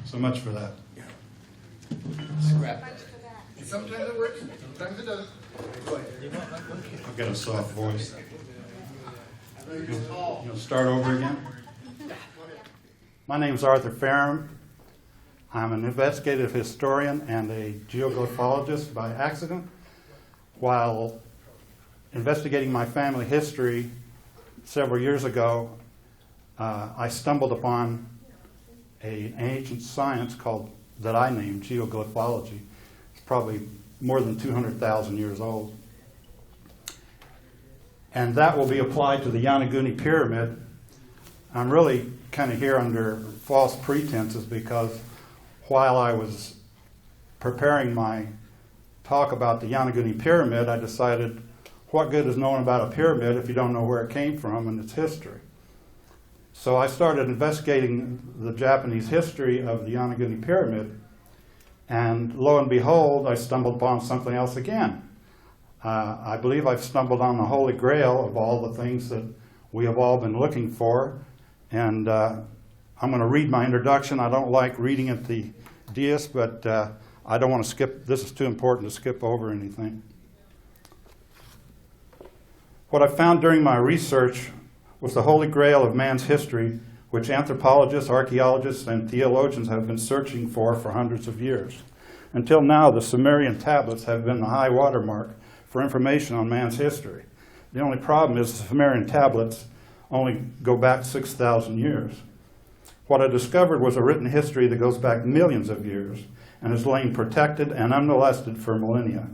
So much for that. Scrap. Sometimes it works, sometimes it doesn't. I've got a soft voice. You'll start over again? My name is Arthur Ferrum. I'm an investigative historian and a geoglyphologist by accident. While investigating my family history several years ago, I stumbled upon an ancient science that I named geoglyphology. It's probably more than 200,000 years old. And that will be applied to the Yonaguni Pyramid. I'm really kind of here under false pretenses because while I was preparing my talk about the Yonaguni Pyramid, I decided what good is knowing about a pyramid if you don't know where it came from and its history. So I started investigating the Japanese history of the Yonaguni Pyramid, and lo and behold, I stumbled upon something else again. I believe I've stumbled on the Holy Grail of all the things that we have all been looking for, and I'm going to read my introduction. I don't like reading at the dais, but I don't want to skip. This is too important to skip over anything. What I found during my research was the Holy Grail of man's history, which anthropologists, archaeologists, and theologians have been searching for hundreds of years. Until now, the Sumerian tablets have been the high watermark for information on man's history. The only problem is the Sumerian tablets only go back 6,000 years. What I discovered was a written history that goes back millions of years and has lain protected and unmolested for millennia.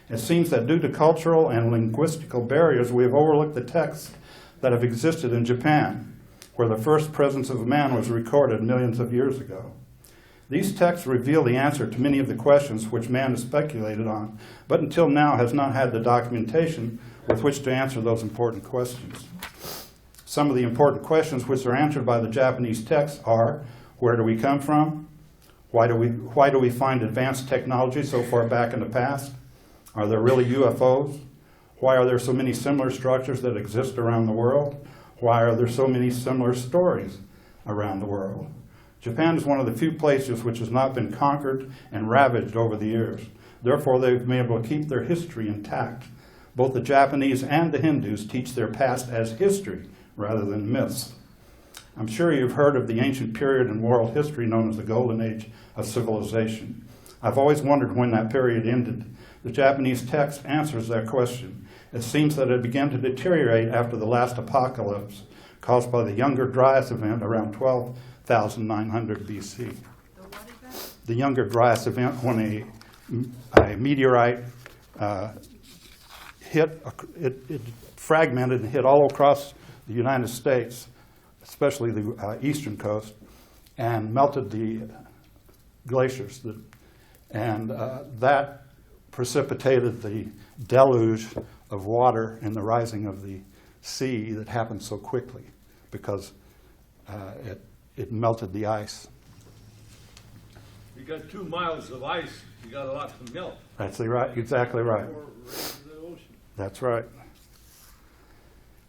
It seems that due to cultural and linguistical barriers, we have overlooked the texts that have existed in Japan, where the first presence of man was recorded millions of years ago. These texts reveal the answer to many of the questions which man has speculated on, but until now has not had the documentation with which to answer those important questions. Some of the important questions which are answered by the Japanese texts are: where do we come from? Why do we find advanced technology so far back in the past? Are there really UFOs? Why are there so many similar structures that exist around the world? Why are there so many similar stories around the world? Japan is one of the few places which has not been conquered and ravaged over the years. Therefore, they've been able to keep their history intact. Both the Japanese and the Hindus teach their past as history rather than myths. I'm sure you've heard of the ancient period in world history known as the Golden Age of Civilization. I've always wondered when that period ended. The Japanese text answers that question. It seems that it began to deteriorate after the last apocalypse caused by the Younger Dryas event around 12,900 BC. The Younger Dryas event, when a meteorite it fragmented and hit all across the United States, especially the eastern coast, and melted the glaciers. And that precipitated the deluge of water and the rising of the sea that happened so quickly because it melted the ice. You got 2 miles of ice, you got a lot to melt. That's exactly right. That's right.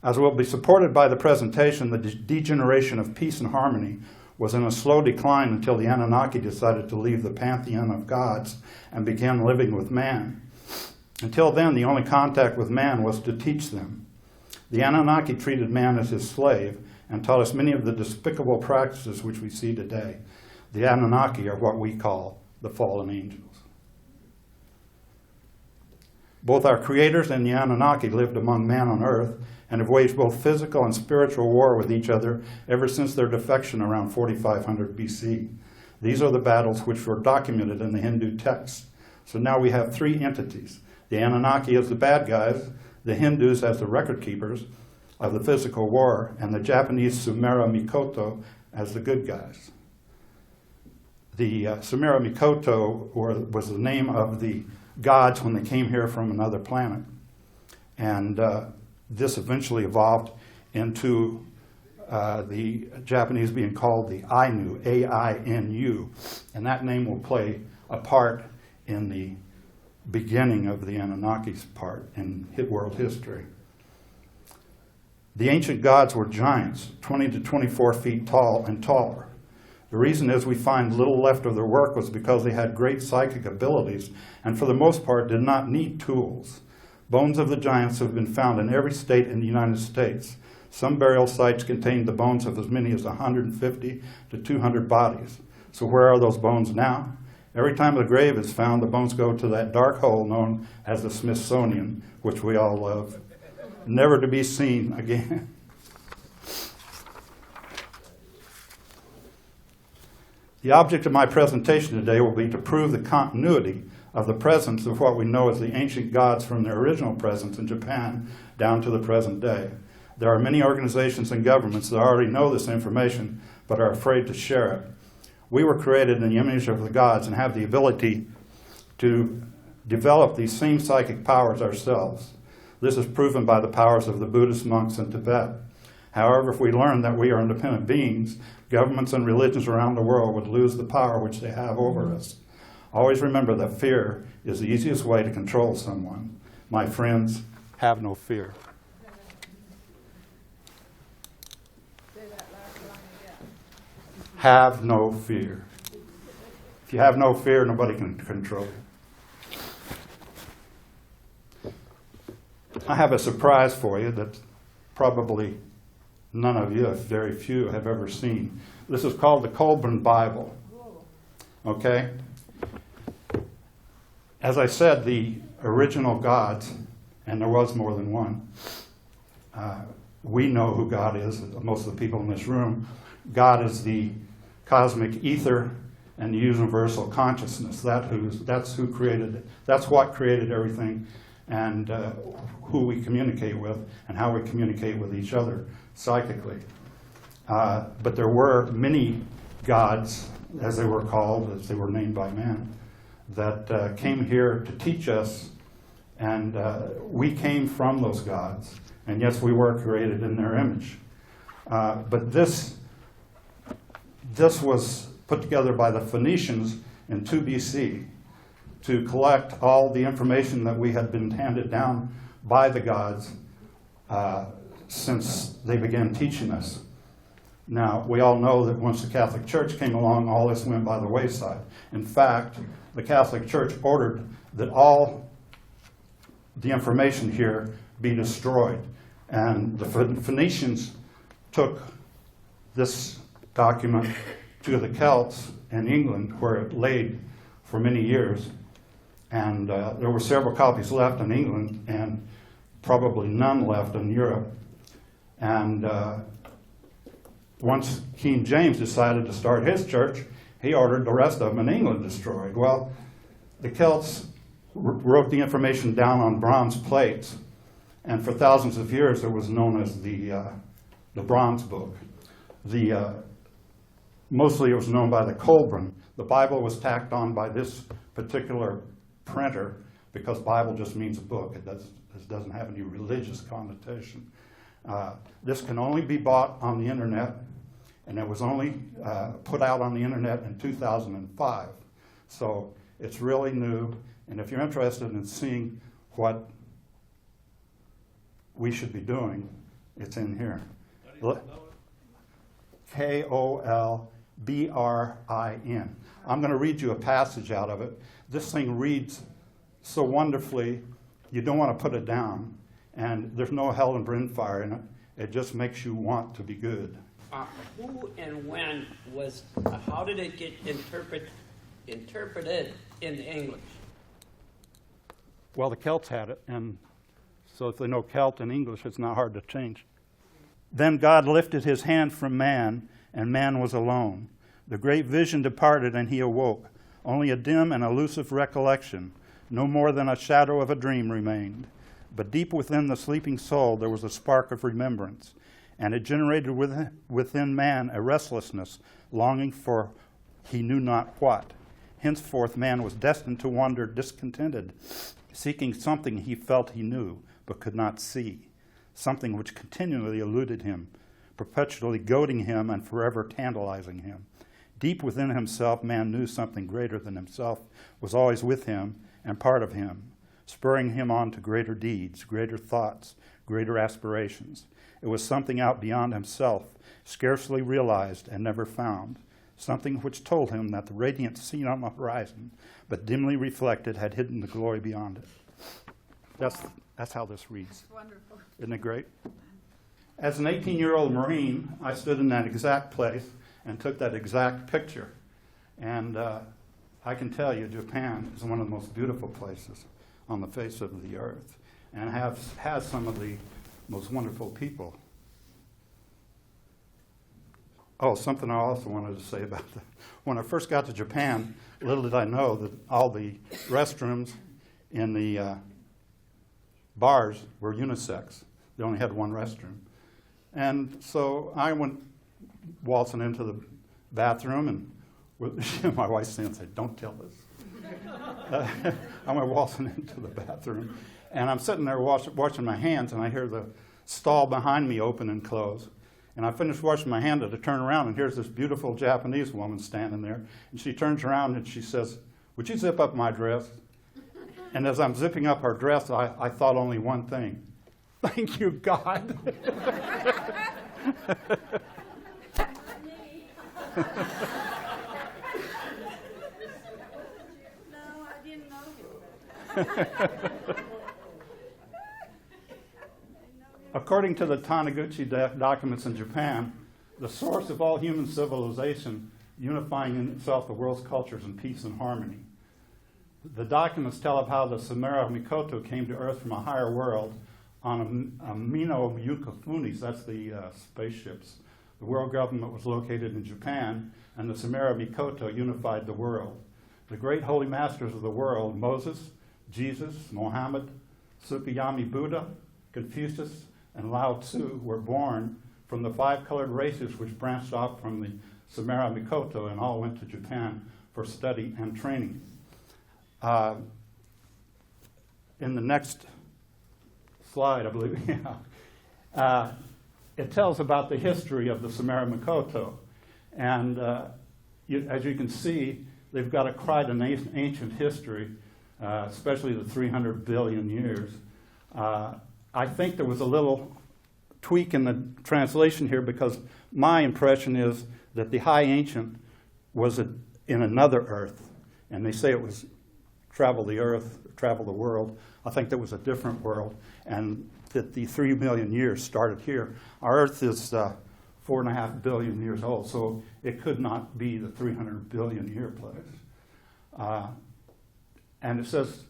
As will be supported by the presentation, the degeneration of peace and harmony was in a slow decline until the Anunnaki decided to leave the pantheon of gods and began living with man. Until then, the only contact with man was to teach them. The Anunnaki treated man as his slave and taught us many of the despicable practices which we see today. The Anunnaki are what we call the fallen angels. Both our creators and the Anunnaki lived among man on earth and have waged both physical and spiritual war with each other ever since their defection around 4500 BC. These are the battles which were documented in the Hindu texts. So now we have 3 entities: the Anunnaki as the bad guys, the Hindus as the record keepers of the physical war, and the Japanese Sumera Mikoto as the good guys. The Sumera Mikoto was the name of the gods when they came here from another planet. And this eventually evolved into the Japanese being called the Ainu, A-I-N-U. And that name will play a part in the beginning of the Anunnaki's part in world history. The ancient gods were giants, 20 to 24 feet tall and taller. The reason is we find little left of their work was because they had great psychic abilities and for the most part did not need tools. Bones of the giants have been found in every state in the United States. Some burial sites contain the bones of as many as 150 to 200 bodies. So where are those bones now? Every time a grave is found, the bones go to that dark hole known as the Smithsonian, which we all love, never to be seen again. The object of my presentation today will be to prove the continuity of the presence of what we know as the ancient gods from their original presence in Japan down to the present day. There are many organizations and governments that already know this information but are afraid to share it. We were created in the image of the gods and have the ability to develop these same psychic powers ourselves. This is proven by the powers of the Buddhist monks in Tibet. However, if we learn that we are independent beings, governments and religions around the world would lose the power which they have over us. Always remember that fear is the easiest way to control someone. My friends, have no fear. Have no fear. If you have no fear, nobody can control you. I have a surprise for you that probably none of you, if very few, have ever seen. This is called the Colburn Bible. Okay? As I said, the original gods, and there was more than one, we know who God is, most of the people in this room. God is the cosmic ether and the universal consciousness. That's who created it. That's what created everything, and who we communicate with and how we communicate with each other psychically. But there were many gods, as they were called, as they were named by man, that came here to teach us, and we came from those gods. And yes, we were created in their image. But this was put together by the Phoenicians in 2 BC to collect all the information that we had been handed down by the gods since they began teaching us. Now, we all know that once the Catholic Church came along, all this went by the wayside. In fact, the Catholic Church ordered that all the information here be destroyed. And the Phoenicians took this document to the Celts in England, where it laid for many years. And there were several copies left in England and probably none left in Europe. And once King James decided to start his church, he ordered the rest of them in England destroyed. Well, the Celts wrote the information down on bronze plates, and for thousands of years it was known as the Bronze Book. Mostly it was known by the Colburn. The Bible was tacked on by this particular printer because Bible just means a book. It doesn't have any religious connotation. This can only be bought on the internet, and it was only put out on the internet in 2005. So it's really new, and if you're interested in seeing what we should be doing, it's in here. Kolbrin. I'm going to read you a passage out of it. This thing reads so wonderfully, you don't want to put it down. And there's no hell and brimfire in it. It just makes you want to be good. Who and when how did it get interpreted in English? Well, the Celts had it, and so if they know Celt and English, it's not hard to change. Then God lifted his hand from man, and man was alone. The great vision departed, and he awoke. Only a dim and elusive recollection, no more than a shadow of a dream, remained. But deep within the sleeping soul there was a spark of remembrance, and it generated within man a restlessness, longing for he knew not what. Henceforth man was destined to wander discontented, seeking something he felt he knew, but could not see, something which continually eluded him, perpetually goading him and forever tantalizing him. Deep within himself, man knew something greater than himself was always with him and part of him, spurring him on to greater deeds, greater thoughts, greater aspirations. It It was something out beyond himself, scarcely realized and never found, something which told him that the radiance seen on the horizon, but dimly reflected, had hidden the glory beyond it. That's how this reads. Wonderful. Isn't it great? As an 18-year-old Marine, I stood in that exact place and took that exact picture. And I can tell you, Japan is one of the most beautiful places on the face of the earth, and has some of the most wonderful people. Oh, something I also wanted to say about that. When I first got to Japan, little did I know that all the restrooms in the bars were unisex. They only had one restroom. And so I went waltzing into the bathroom, and my wife said, "Don't tell us." I went waltzing into the bathroom, and I'm sitting there washing my hands, and I hear the stall behind me open and close. And I finished washing my hands, and I turn around, and here's this beautiful Japanese woman standing there. And she turns around and she says, "Would you zip up my dress?" And as I'm zipping up her dress, I thought only one thing: thank you, God. No, I didn't know. According to the Taniguchi documents in Japan, the source of all human civilization, unifying in itself the world's cultures in peace and harmony. The documents tell of how the Samara Mikoto came to Earth from a higher world on a Mino Yukafunis, that's the spaceships. The world government was located in Japan, and the Samara Mikoto unified the world. The great holy masters of the world, Moses, Jesus, Mohammed, Sukiyami Buddha, Confucius, and Lao Tzu, were born from the 5 colored races which branched off from the Samara Mikoto and all went to Japan for study and training. In the next slide, I believe, it tells about the history of the Samara Mikoto. And as you can see, they've got quite an ancient history, especially the 300 billion years. I think there was a little tweak in the translation here, because my impression is that the High Ancient was in another Earth, and they say it was travel the Earth, travel the world. I think there was a different world, and that the 3 million years started here. Our Earth is 4.5 billion years old, so it could not be the 300 billion year place. And it says,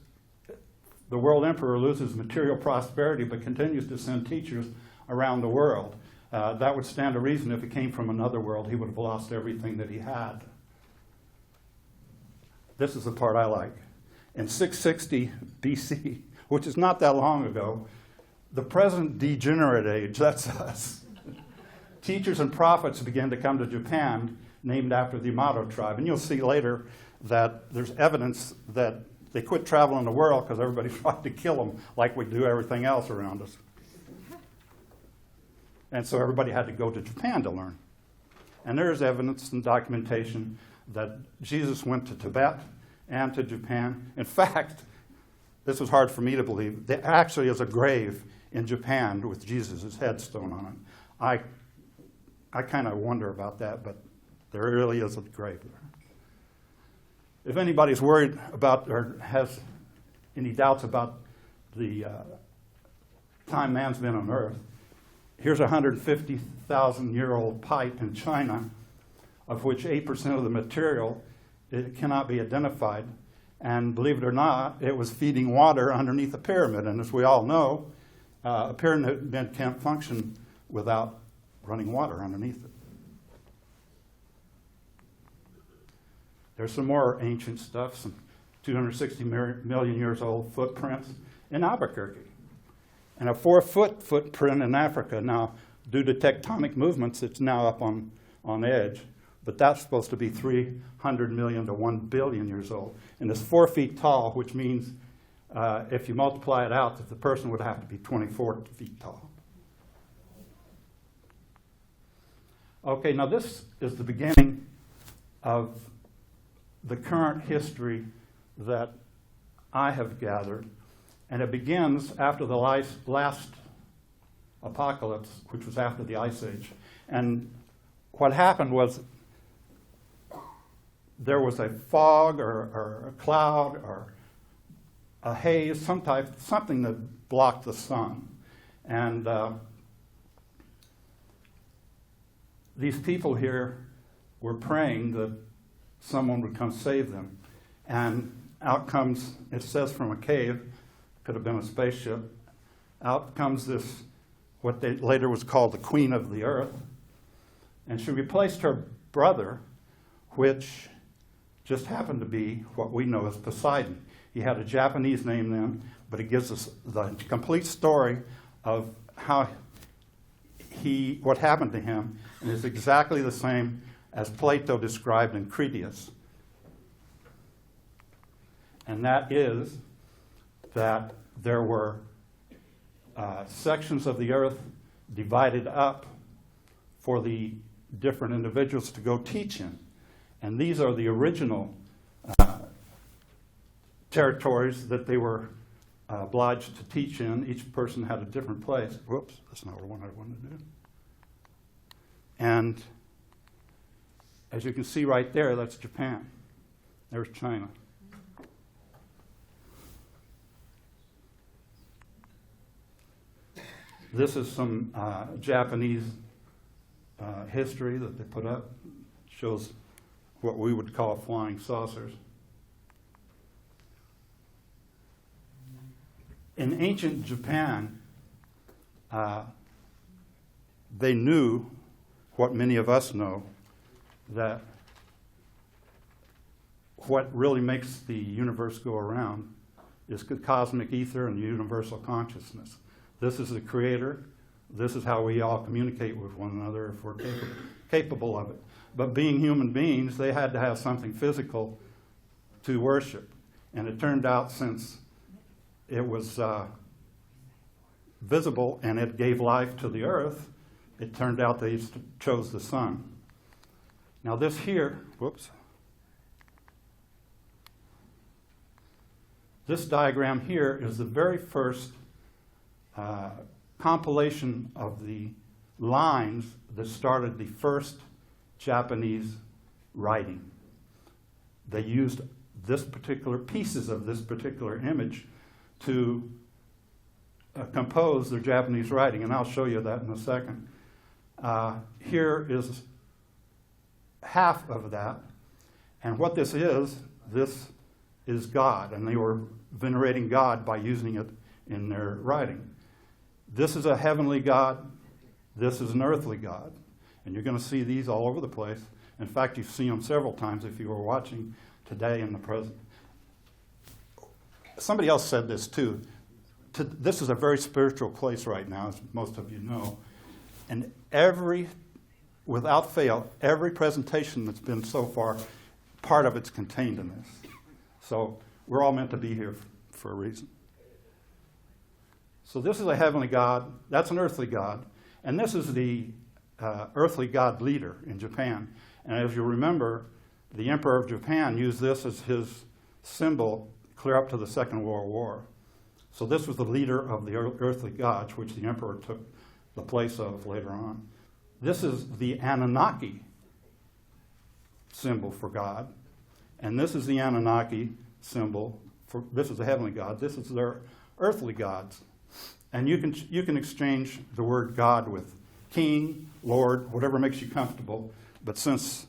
the world emperor loses material prosperity but continues to send teachers around the world. That would stand to reason. If he came from another world, he would have lost everything that he had. This is the part I like. In 660 BC, which is not that long ago, the present degenerate age, that's us, teachers and prophets began to come to Japan, named after the Yamato tribe. And you'll see later that there's evidence that they quit traveling the world because everybody tried to kill them like we do everything else around us. And so everybody had to go to Japan to learn. And there is evidence and documentation that Jesus went to Tibet and to Japan. In fact, this was hard for me to believe, there actually is a grave in Japan with Jesus' headstone on it. I kind of wonder about that, but there really is a grave there. If anybody's worried about or has any doubts about the time man's been on Earth, here's a 150,000-year-old pipe in China, of which 8% of the material it cannot be identified. And believe it or not, it was feeding water underneath a pyramid. And as we all know, a pyramid can't function without running water underneath it. There's some more ancient stuff, some 260 million years old footprints in Albuquerque. And a 4-foot footprint in Africa. Now, due to tectonic movements, it's now up on edge. But that's supposed to be 300 million to 1 billion years old. And it's 4 feet tall, which means if you multiply it out, that the person would have to be 24 feet tall. Okay, now this is the beginning of the current history that I have gathered. And it begins after the last apocalypse, which was after the Ice Age. And what happened was there was a fog or a cloud or a haze, something that blocked the sun. And these people here were praying that someone would come save them. And out comes, it says from a cave, could have been a spaceship, out comes this, what they later was called the Queen of the Earth. And she replaced her brother, which just happened to be what we know as Poseidon. He had a Japanese name then, but it gives us the complete story of how what happened to him, and is exactly the same as Plato described in Critias. And that is that there were sections of the earth divided up for the different individuals to go teach in. And these are the original territories that they were obliged to teach in. Each person had a different place. Whoops, that's not what I wanted to do. And as you can see right there, that's Japan. There's China. This is some Japanese history that they put up. Shows what we would call flying saucers. In ancient Japan, they knew what many of us know, that what really makes the universe go around is the cosmic ether and universal consciousness. This is the creator. This is how we all communicate with one another if we're capable of it. But being human beings, they had to have something physical to worship. And it turned out, since it was visible and it gave life to the earth, it turned out they chose the sun. Now this here, this diagram here is the very first compilation of the lines that started the first Japanese writing. They used pieces of this particular image to compose their Japanese writing, and I'll show you that in a second. Here is half of that, and what this is God, and they were venerating God by using it in their writing. This is a heavenly God, this is an earthly God, and you're going to see these all over the place. In fact, you've seen them several times if you were watching today in the present. Somebody else said this too. This is a very spiritual place right now, as most of you know. And without fail, every presentation that's been so far, part of it's contained in this. So we're all meant to be here for a reason. So this is a heavenly God, that's an earthly God, and this is the earthly God leader in Japan. And as you remember, the Emperor of Japan used this as his symbol clear up to the Second World War. So this was the leader of the earthly gods, which the emperor took the place of later on. This is the Anunnaki symbol for God, and this is the Anunnaki symbol for, this is the heavenly God, this is their earthly gods. And you can exchange the word God with king, Lord, whatever makes you comfortable, but since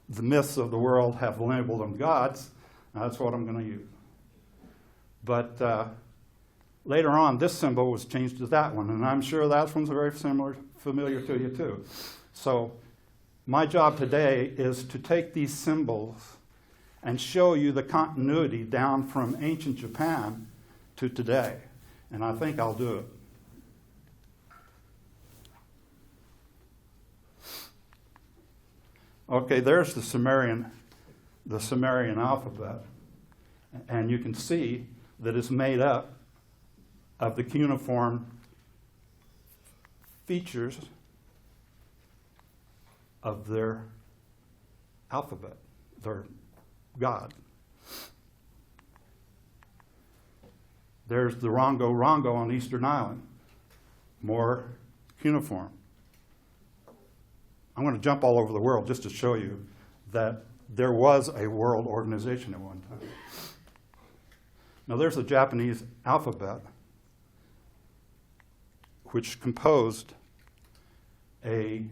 the myths of the world have labeled them gods, that's what I'm going to use. But later on, this symbol was changed to that one, and I'm sure that one's very familiar to you too. So my job today is to take these symbols and show you the continuity down from ancient Japan to today, and I think I'll do it. Okay, there's the Sumerian alphabet, and you can see that it's made up of the cuneiform features of their alphabet, their God. There's the Rongo Rongo on Eastern Island. more cuneiform. I'm going to jump all over the world just to show you that there was a world organization at one time. Now there's the Japanese alphabet, which composed a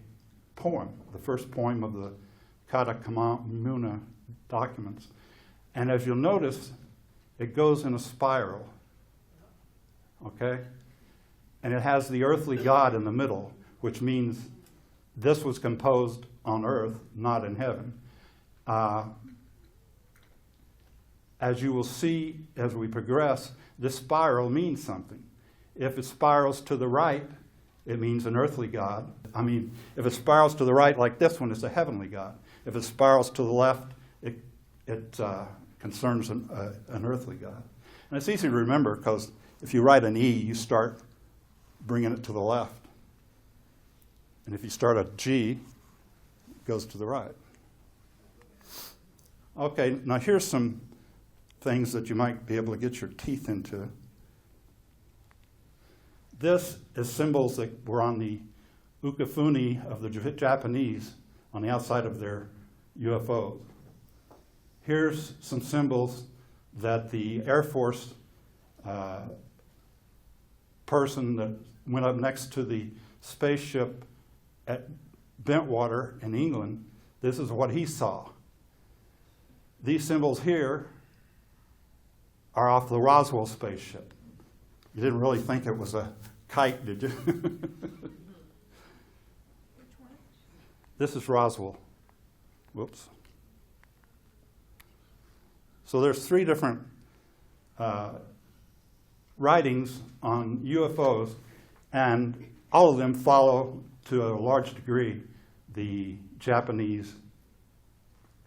poem, the first poem of the Katakamuna documents. And as you'll notice, it goes in a spiral, okay? And it has the earthly god in the middle, which means this was composed on earth, not in heaven. As you will see as we progress, this spiral means something. If it spirals to the right, it means an earthly god. I mean, if it spirals to the right like this one, it's a heavenly god. If it spirals to the left, it concerns an earthly god. And it's easy to remember because if you write an E, you start bringing it to the left. And if you start a G, it goes to the right. Okay, now here's some things that you might be able to get your teeth into. This is symbols that were on the ukifuni of the Japanese on the outside of their UFOs. Here's some symbols that the Air Force person that went up next to the spaceship at Bentwater in England, this is what he saw. These symbols here are off the Roswell spaceship. You didn't really think it was a kite, did you? This is Roswell. Whoops. So there's 3 different writings on UFOs, and all of them follow, to a large degree, the Japanese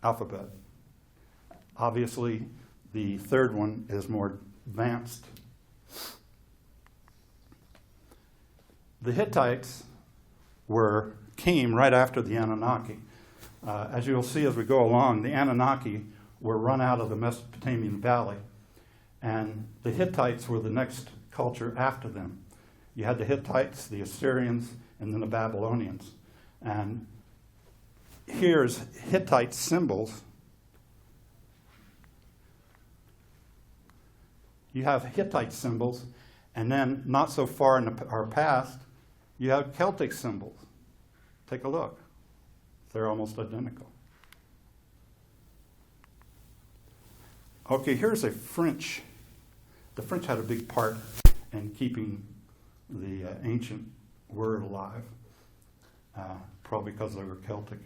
alphabet. Obviously, the third one is more advanced. The Hittites came right after the Anunnaki. As you'll see as we go along, the Anunnaki were run out of the Mesopotamian Valley, and the Hittites were the next culture after them. You had the Hittites, the Assyrians, and then the Babylonians. And here's Hittite symbols. You have Hittite symbols, and then not so far in our past, you have Celtic symbols. Take a look. They're almost identical. Okay, here's a French. The French had a big part in keeping the ancient word alive, probably because they were Celtic.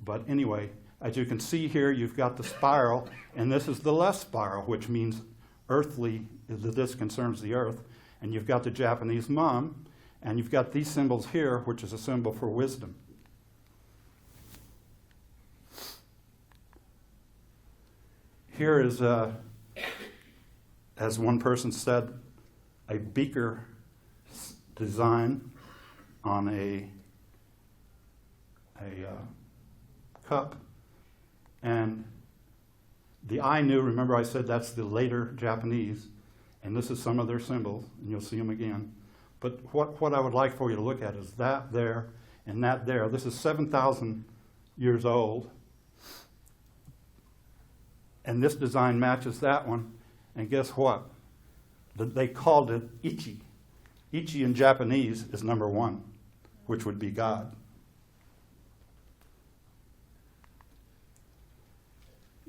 But anyway, as you can see here, you've got the spiral, and this is the left spiral, which means earthly, this concerns the earth. And you've got the Japanese mum, and you've got these symbols here, which is a symbol for wisdom. Here is, as one person said, a beaker design on a cup. And the Ainu, remember I said that's the later Japanese, and this is some of their symbols, and you'll see them again. But what I would like for you to look at is that there and that there. This is 7,000 years old. And this design matches that one. And guess what? They called it Ichi. Ichi in Japanese is number 1, which would be God.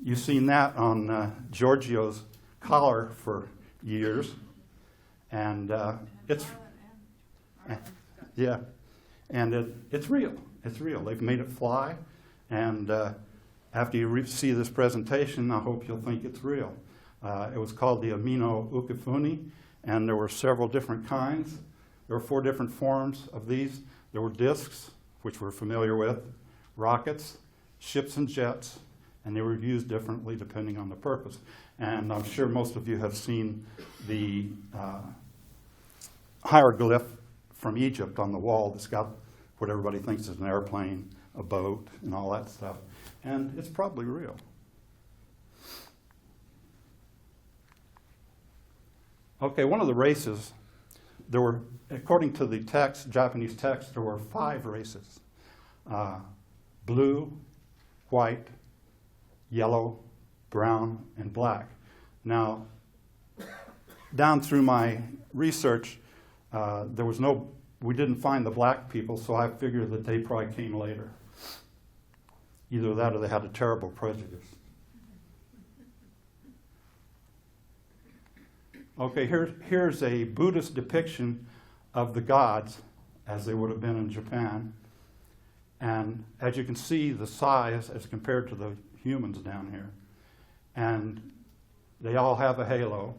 You've seen that on Giorgio's collar for years. And it's real. It's real. They've made it fly. And after you see this presentation, I hope you'll think it's real. It was called the Amino Ukifuni, and there were several different kinds. There were 4 different forms of these. There were discs, which we're familiar with, rockets, ships and jets, and they were used differently depending on the purpose. And I'm sure most of you have seen the hieroglyph from Egypt on the wall that's got what everybody thinks is an airplane, a boat, and all that stuff. And it's probably real. Okay, one of the races there were, according to the text, Japanese text, there were 5 races. Blue, white, yellow, brown, and black. Now, down through my research, we didn't find the black people, so I figured that they probably came later. Either that or they had a terrible prejudice. Okay, here's a Buddhist depiction of the gods as they would have been in Japan. And as you can see, the size as compared to the humans down here. And they all have a halo.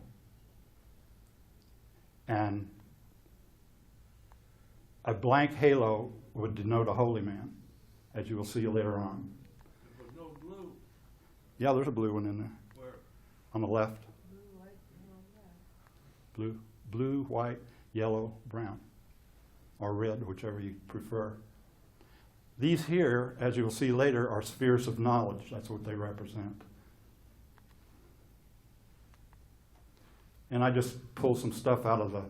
And a blank halo would denote a holy man, as you will see later on. There's no blue. Yeah, there's a blue one in there. Where? On the left. Blue, white, yellow, brown, or red, whichever you prefer. These here, as you will see later, are spheres of knowledge. That's what they represent. And I just pulled some stuff out of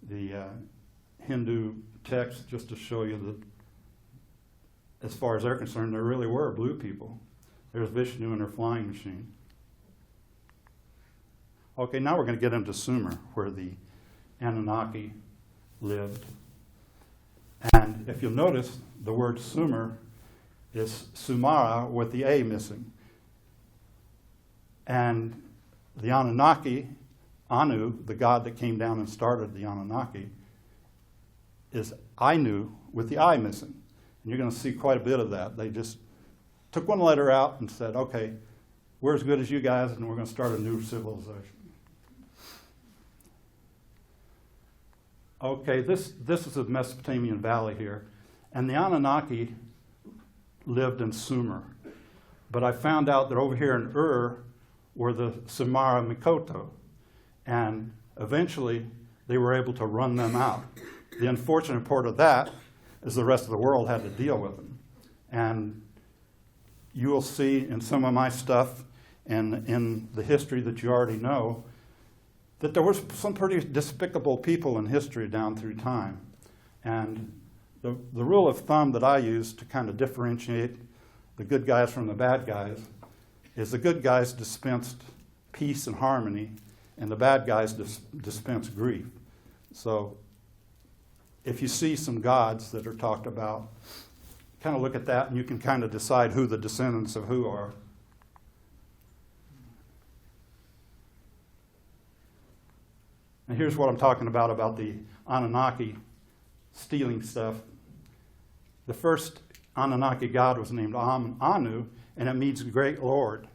the Hindu text just to show you that, as far as they're concerned, there really were blue people. There's Vishnu and her flying machine. Okay, now we're going to get into Sumer, where the Anunnaki lived. And if you'll notice, the word Sumer is Sumara with the A missing. And the Anunnaki, Anu, the god that came down and started the Anunnaki, is Ainu with the I missing. And you're going to see quite a bit of that. They just took one letter out and said, okay, we're as good as you guys, and we're going to start a new civilization. Okay, this is the Mesopotamian Valley here, and the Anunnaki lived in Sumer. But I found out that over here in Ur were the Samara Mikoto, and eventually they were able to run them out. The unfortunate part of that is the rest of the world had to deal with them. And you will see in some of my stuff and in the history that you already know that there was some pretty despicable people in history down through time. And the rule of thumb that I use to kind of differentiate the good guys from the bad guys is the good guys dispensed peace and harmony, and the bad guys dispensed grief. So if you see some gods that are talked about, kind of look at that and you can kind of decide who the descendants of who are. And here's what I'm talking about the Anunnaki stealing stuff. The first Anunnaki god was named Anu, and it means great lord.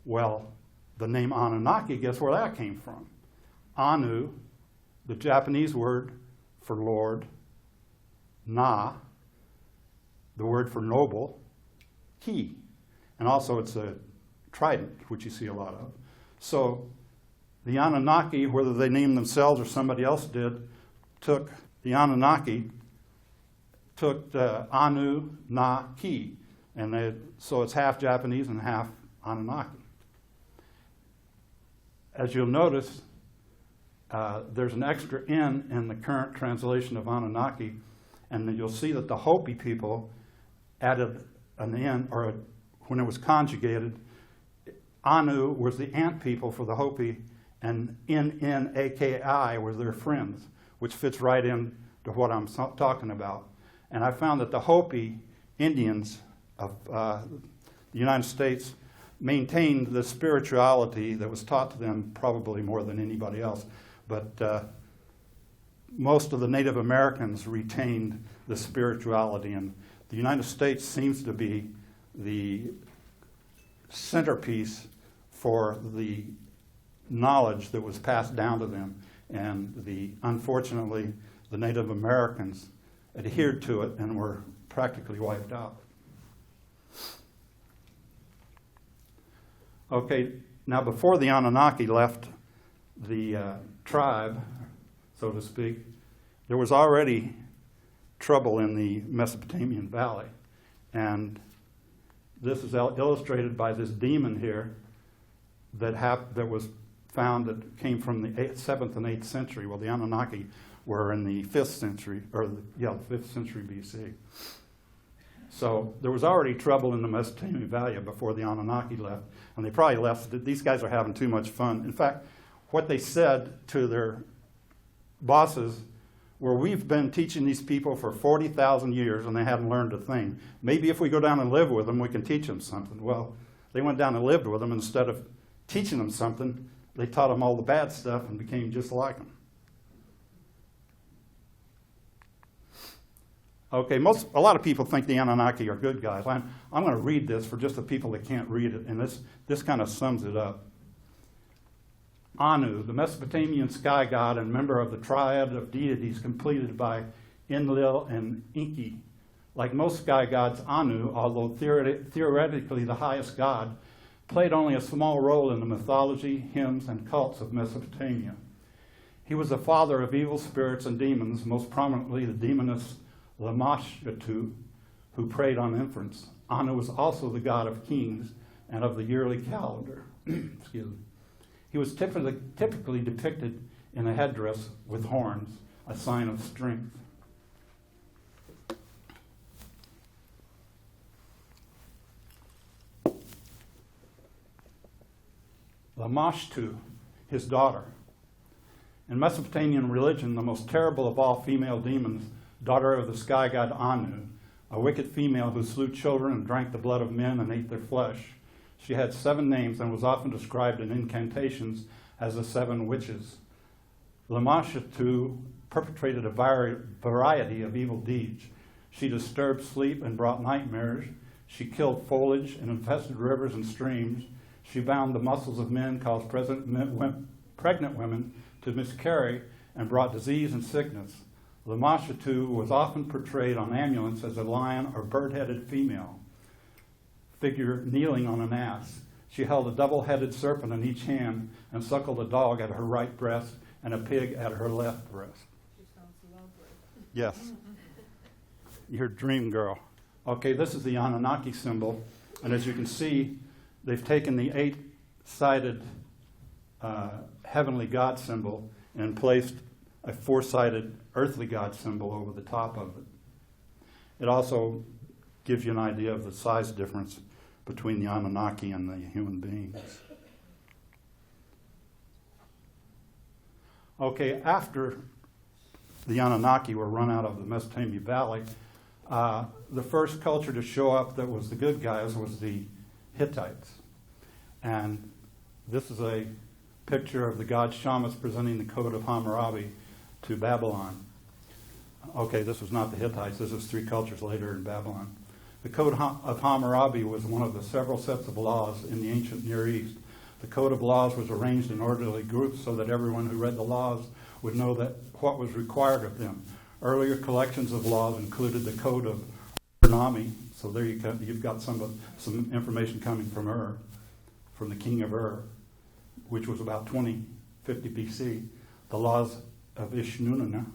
Well, the name Anunnaki, guess where that came from? Anu, the Japanese word for lord, Na, the word for noble, Ki. And also it's a trident, which you see a lot of. So the Anunnaki, whether they named themselves or somebody else did, took the Anunnaki, took Anu, Na, Ki. And so it's half Japanese and half Anunnaki. As you'll notice, there's an extra N in the current translation of Anunnaki, and you'll see that the Hopi people added an N, or when it was conjugated, Anu was the ant people for the Hopi, and N-N-A-K-I were their friends, which fits right into what I'm talking about. And I found that the Hopi Indians of the United States maintained the spirituality that was taught to them probably more than anybody else. But most of the Native Americans retained the spirituality, and the United States seems to be the centerpiece for the knowledge that was passed down to them. And unfortunately, the Native Americans adhered to it and were practically wiped out. Okay, now before the Anunnaki left the tribe, so to speak, there was already trouble in the Mesopotamian Valley. And this is illustrated by this demon here that was found that came from the 7th and 8th century. Well, the Anunnaki were in the 5th century, the 5th century BC. So there was already trouble in the Mesopotamia Valley before the Anunnaki left, and they probably left. These guys are having too much fun. In fact, what they said to their bosses were, we've been teaching these people for 40,000 years and they haven't learned a thing. Maybe if we go down and live with them, we can teach them something. Well, they went down and lived with them. Instead of teaching them something, they taught them all the bad stuff and became just like them. Okay, a lot of people think the Anunnaki are good guys. I'm going to read this for just the people that can't read it, and this kind of sums it up. Anu, the Mesopotamian sky god and member of the triad of deities completed by Enlil and Enki. Like most sky gods, Anu, although theoretically the highest god, played only a small role in the mythology, hymns, and cults of Mesopotamia. He was the father of evil spirits and demons, most prominently the demoness Lamashtu, who preyed on infants. Anu was also the god of kings and of the yearly calendar. Excuse me. He was typically depicted in a headdress with horns, a sign of strength. Lamashtu, his daughter. In Mesopotamian religion, the most terrible of all female demons, daughter of the sky god Anu, a wicked female who slew children and drank the blood of men and ate their flesh. She had 7 names and was often described in incantations as the 7 witches. Lamashtu perpetrated a variety of evil deeds. She disturbed sleep and brought nightmares. She killed foliage and infested rivers and streams. She bound the muscles of men, caused pregnant women to miscarry, and brought disease and sickness. Lamashtu was often portrayed on amulets as a lion or bird-headed female figure kneeling on an ass. She held a double-headed serpent in each hand and suckled a dog at her right breast and a pig at her left breast. She sounds lovely. Yes. Your dream girl. Okay, this is the Anunnaki symbol, and as you can see, they've taken the 8-sided heavenly God symbol and placed a 4-sided earthly God symbol over the top of it. It also gives you an idea of the size difference between the Anunnaki and the human beings. Okay, after the Anunnaki were run out of the Mesopotamia Valley, the first culture to show up that was the good guys was the Hittites. And this is a picture of the god Shamash presenting the code of Hammurabi to Babylon. Okay, this was not the Hittites. This was 3 cultures later in Babylon. The Code of Hammurabi was one of the several sets of laws in the ancient Near East. The Code of Laws was arranged in orderly groups so that everyone who read the laws would know that what was required of them. Earlier collections of laws included the Code of Ur-Nami. So there you've got some information coming from Ur, from the king of Ur, which was about 2050 BC. The laws of Ishnununa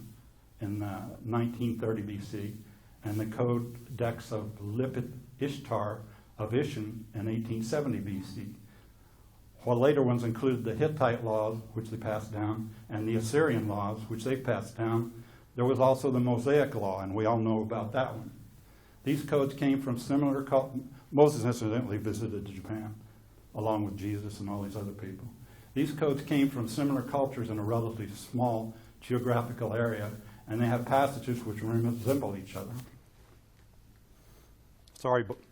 in 1930 BC. And the Codex of Lipit Ishtar of Ishin in 1870 BC. While later ones included the Hittite laws, which they passed down, and the Assyrian laws, which they passed down, there was also the Mosaic law, and we all know about that one. These codes came from similar cultures. Moses incidentally visited Japan, along with Jesus and all these other people. These codes came from similar cultures in a relatively small geographical area, and they have passages which resemble each other.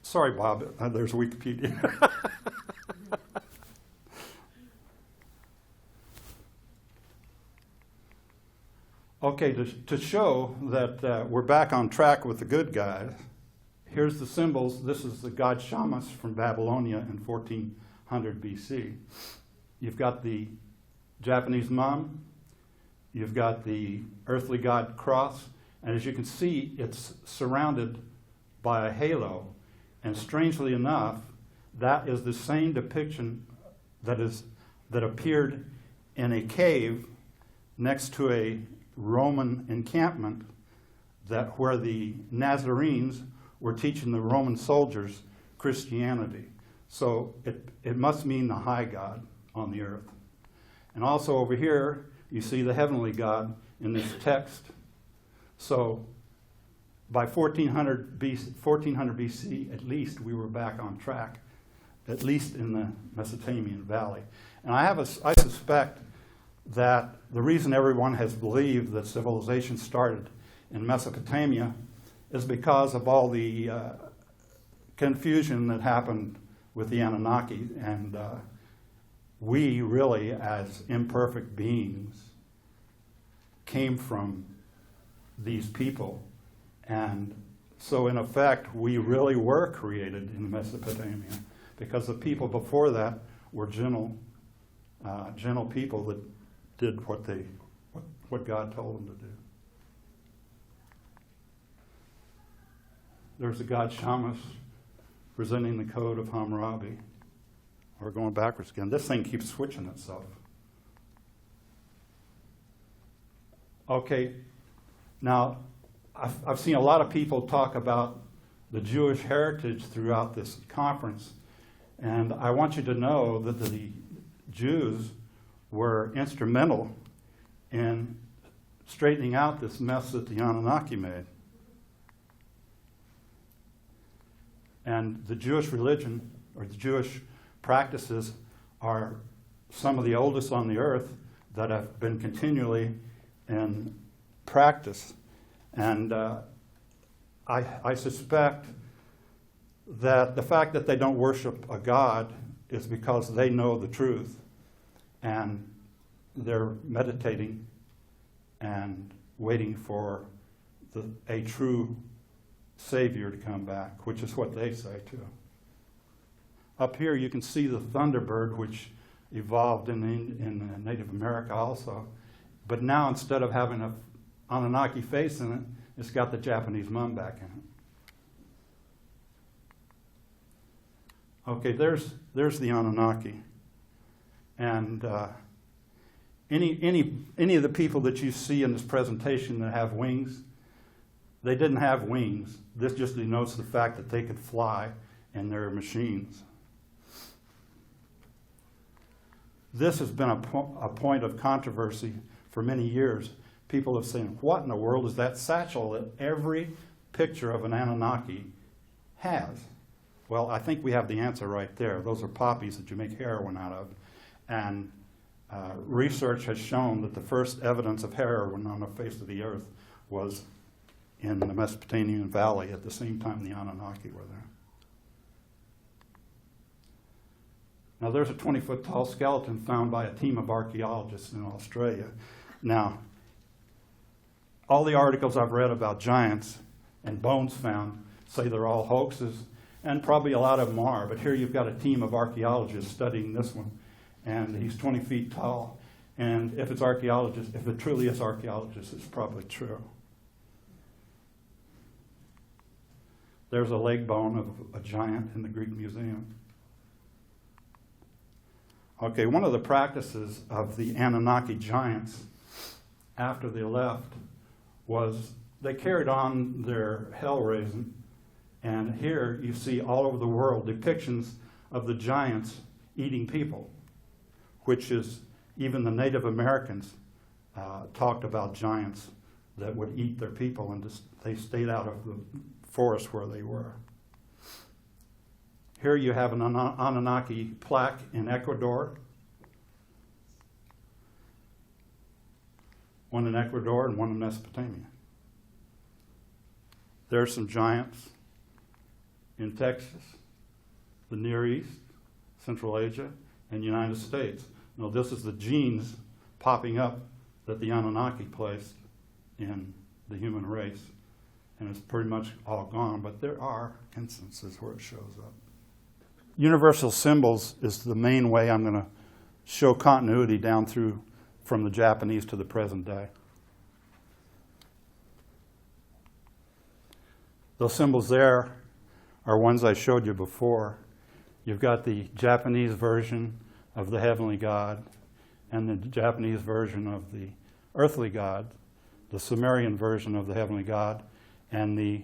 Sorry, Bob. There's Wikipedia. Okay, to show that we're back on track with the good guys, here's the symbols. This is the god Shamash from Babylonia in 1400 BC. You've got the Japanese mum. You've got the earthly god cross. And as you can see, it's surrounded by a halo, and strangely enough, that is the same depiction that appeared in a cave next to a Roman encampment where the Nazarenes were teaching the Roman soldiers Christianity. So it must mean the high God on the earth. And also over here, you see the heavenly God in this text. So by 1400 BC, at least, we were back on track, at least in the Mesopotamian Valley. And I suspect that the reason everyone has believed that civilization started in Mesopotamia is because of all the confusion that happened with the Anunnaki. And we really, as imperfect beings, came from these people. And so in effect, we really were created in Mesopotamia, because the people before that were gentle people that did what God told them to do. There's the god Shamash presenting the code of Hammurabi. We're going backwards again. This thing keeps switching itself. Okay, now I've seen a lot of people talk about the Jewish heritage throughout this conference, and I want you to know that the Jews were instrumental in straightening out this mess that the Anunnaki made. And the Jewish religion, or the Jewish practices, are some of the oldest on the earth that have been continually in practice. And I suspect that the fact that they don't worship a god is because they know the truth, and they're meditating and waiting for a true Savior to come back, which is what they say too. Up here you can see the thunderbird, which evolved in Native America also. But now, instead of having an Anunnaki face in it, it's got the Japanese mum back in it. Okay, there's the Anunnaki. And any of the people that you see in this presentation that have wings, they didn't have wings. This just denotes the fact that they could fly in their machines. This has been a point of controversy for many years. People have said, what in the world is that satchel that every picture of an Anunnaki has? Well, I think we have the answer right there. Those are poppies that you make heroin out of. And research has shown that the first evidence of heroin on the face of the earth was in the Mesopotamian Valley at the same time the Anunnaki were there. Now, there's a 20-foot tall skeleton found by a team of archaeologists in Australia. Now, all the articles I've read about giants and bones found say they're all hoaxes, and probably a lot of them are, but here you've got a team of archaeologists studying this one, and he's 20 feet tall, and if it truly is archaeologists, it's probably true. There's a leg bone of a giant in the Greek Museum. Okay, one of the practices of the Anunnaki giants after they left was they carried on their hell raising, and here you see all over the world depictions of the giants eating people, which is, even the Native Americans talked about giants that would eat their people, and they stayed out of the forest where they were. Here you have an Anunnaki plaque in Ecuador. One in Ecuador and one in Mesopotamia. There are some giants in Texas, the Near East, Central Asia, and United States. Now, this is the genes popping up that the Anunnaki placed in the human race. And it's pretty much all gone, but there are instances where it shows up. Universal symbols is the main way I'm going to show continuity down through from the Japanese to the present day. Those symbols there are ones I showed you before. You've got the Japanese version of the heavenly God and the Japanese version of the earthly God, the Sumerian version of the heavenly God, and the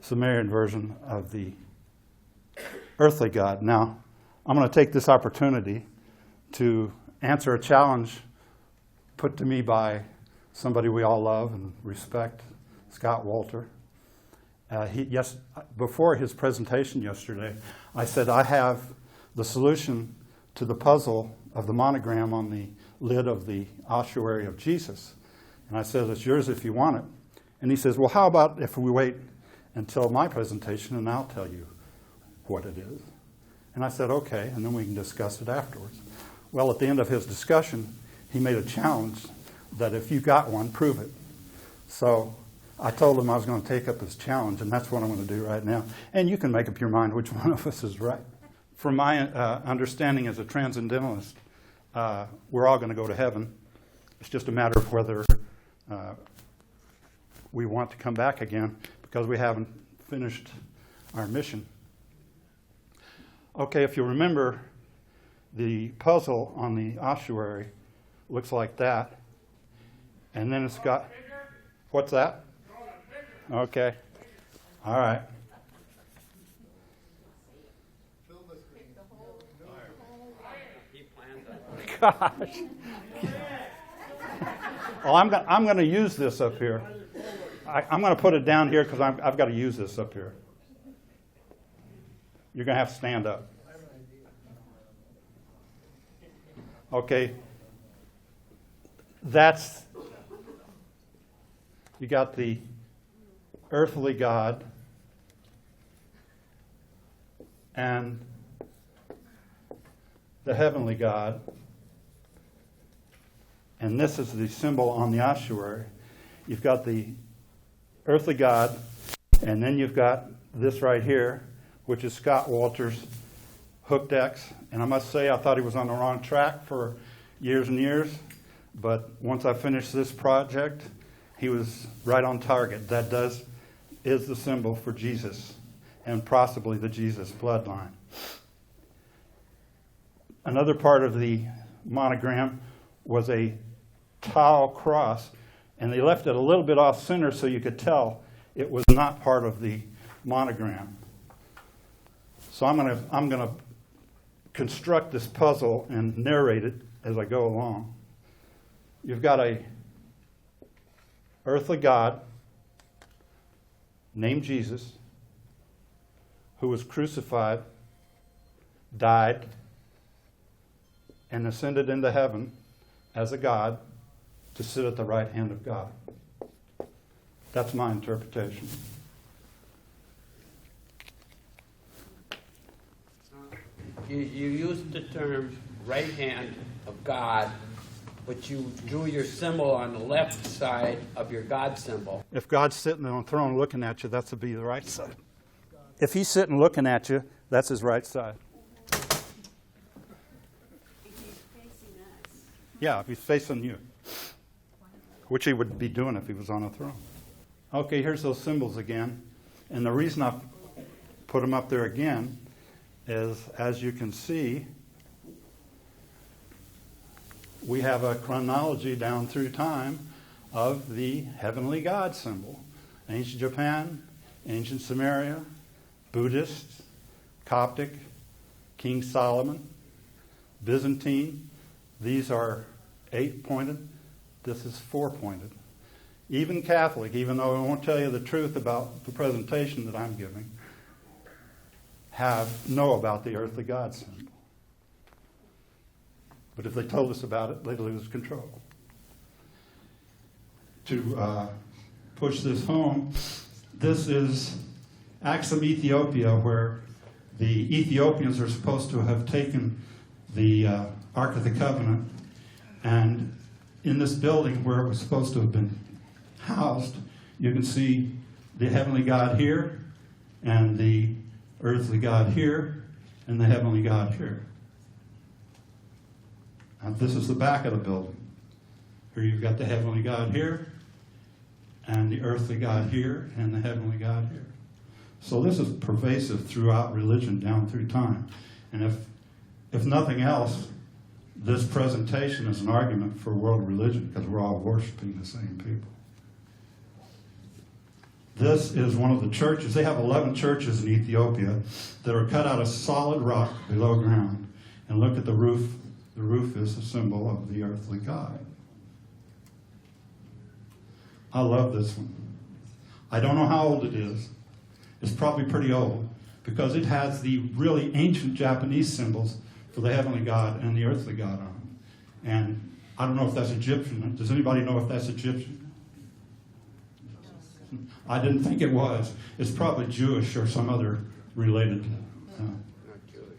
Sumerian version of the earthly God. Now, I'm going to take this opportunity to answer a challenge put to me by somebody we all love and respect, Scott Walter. Before his presentation yesterday, I said, I have the solution to the puzzle of the monogram on the lid of the ossuary of Jesus. And I said, it's yours if you want it. And he says, well, how about if we wait until my presentation and I'll tell you what it is? And I said, okay, and then we can discuss it afterwards. Well, at the end of his discussion, he made a challenge that if you got one, prove it. So I told him I was going to take up his challenge, and that's what I'm going to do right now. And you can make up your mind which one of us is right. From my understanding as a transcendentalist, we're all going to go to heaven. It's just a matter of whether we want to come back again because we haven't finished our mission. Okay, if you remember, the puzzle on the ossuary looks like that. And then it's got, what's that? Okay. All right. Gosh. Well, I'm going to use this up here. I'm going to put it down here because I've got to use this up here. You're going to have to stand up. Okay. You got the earthly God and the heavenly God. And this is the symbol on the ossuary. You've got the earthly God, and then you've got this right here, which is Scott Walter's hooked X. And I must say, I thought he was on the wrong track for years and years. But once I finished this project, he was right on target. That is the symbol for Jesus, and possibly the Jesus bloodline. Another part of the monogram was a tau cross, and they left it a little bit off center so you could tell it was not part of the monogram. So I'm going to construct this puzzle and narrate it as I go along. You've got a earthly God named Jesus who was crucified, died, and ascended into heaven as a God to sit at the right hand of God. That's my interpretation. You used the term right hand of God, but you drew your symbol on the left side of your God symbol. If God's sitting on a throne looking at you, that's to be the right side. If he's sitting looking at you, that's his right side. If he's facing us. Yeah, if he's facing you, which he would be doing if he was on a throne. Okay, here's those symbols again. And the reason I put them up there again is, as you can see, we have a chronology down through time of the heavenly God symbol. Ancient Japan, ancient Samaria, Buddhist, Coptic, King Solomon, Byzantine. These are 8-pointed. This is 4-pointed. Even Catholic, even though I won't tell you the truth about the presentation that I'm giving, know about the earthly God symbol. But if they told us about it, they'd lose control. To push this home, this is Axum, Ethiopia, where the Ethiopians are supposed to have taken the Ark of the Covenant, and in this building where it was supposed to have been housed, you can see the heavenly God here, and the earthly God here, and the heavenly God here. And this is the back of the building. Here you've got the heavenly God here, and the earthly God here, and the heavenly God here. So this is pervasive throughout religion down through time. And if nothing else, this presentation is an argument for world religion because we're all worshiping the same people. This is one of the churches. They have 11 churches in Ethiopia that are cut out of solid rock below ground. And look at the roof the roof is a symbol of the earthly god. I love this one. I don't know how old it is. It's probably pretty old because it has the really ancient Japanese symbols for the heavenly god and the earthly god on it. And I don't know if that's Egyptian. Does anybody know if that's Egyptian? I didn't think it was. It's probably Jewish or some other related. Not Jewish.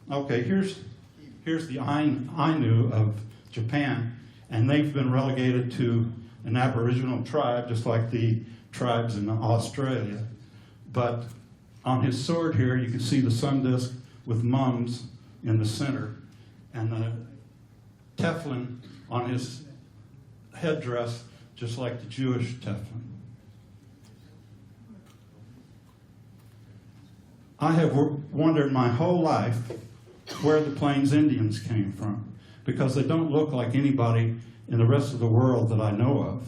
Okay, here's the Ainu of Japan, and they've been relegated to an Aboriginal tribe, just like the tribes in Australia. But on his sword here, you can see the sun disk with mums in the center, and the teflon on his headdress, just like the Jewish teflon. I have wondered my whole life where the Plains Indians came from, because they don't look like anybody in the rest of the world that I know of.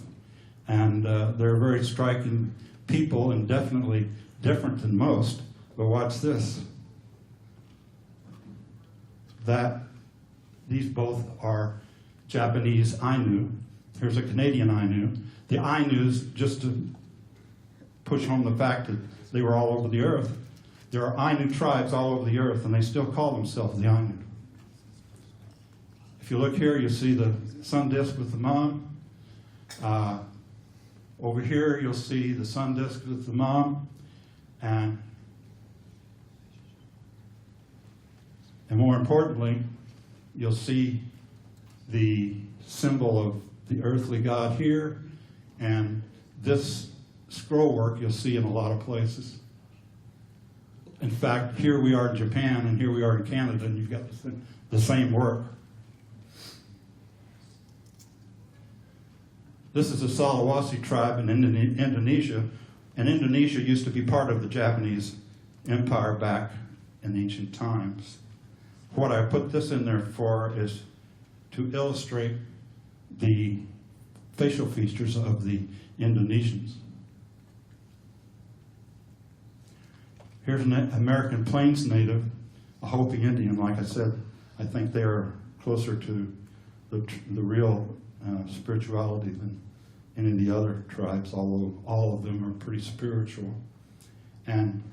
And they're very striking people and definitely different than most. But watch this. These both are Japanese Ainu. Here's a Canadian Ainu. The Ainus, just to push home the fact that they were all over the earth, there are Ainu tribes all over the earth, and they still call themselves the Ainu. If you look here, you see the sun disk with the mum. Over here, you'll see the sun disk with the mum. And more importantly, you'll see the symbol of the earthly god here. And this scroll work you'll see in a lot of places. In fact, here we are in Japan, and here we are in Canada, and you've got the same work. This is a Sulawesi tribe in Indonesia, and Indonesia used to be part of the Japanese Empire back in ancient times. What I put this in there for is to illustrate the facial features of the Indonesians. Here's an American Plains native, a Hopi Indian. Like I said, I think they are closer to the real spirituality than any of the other tribes, although all of them are pretty spiritual. And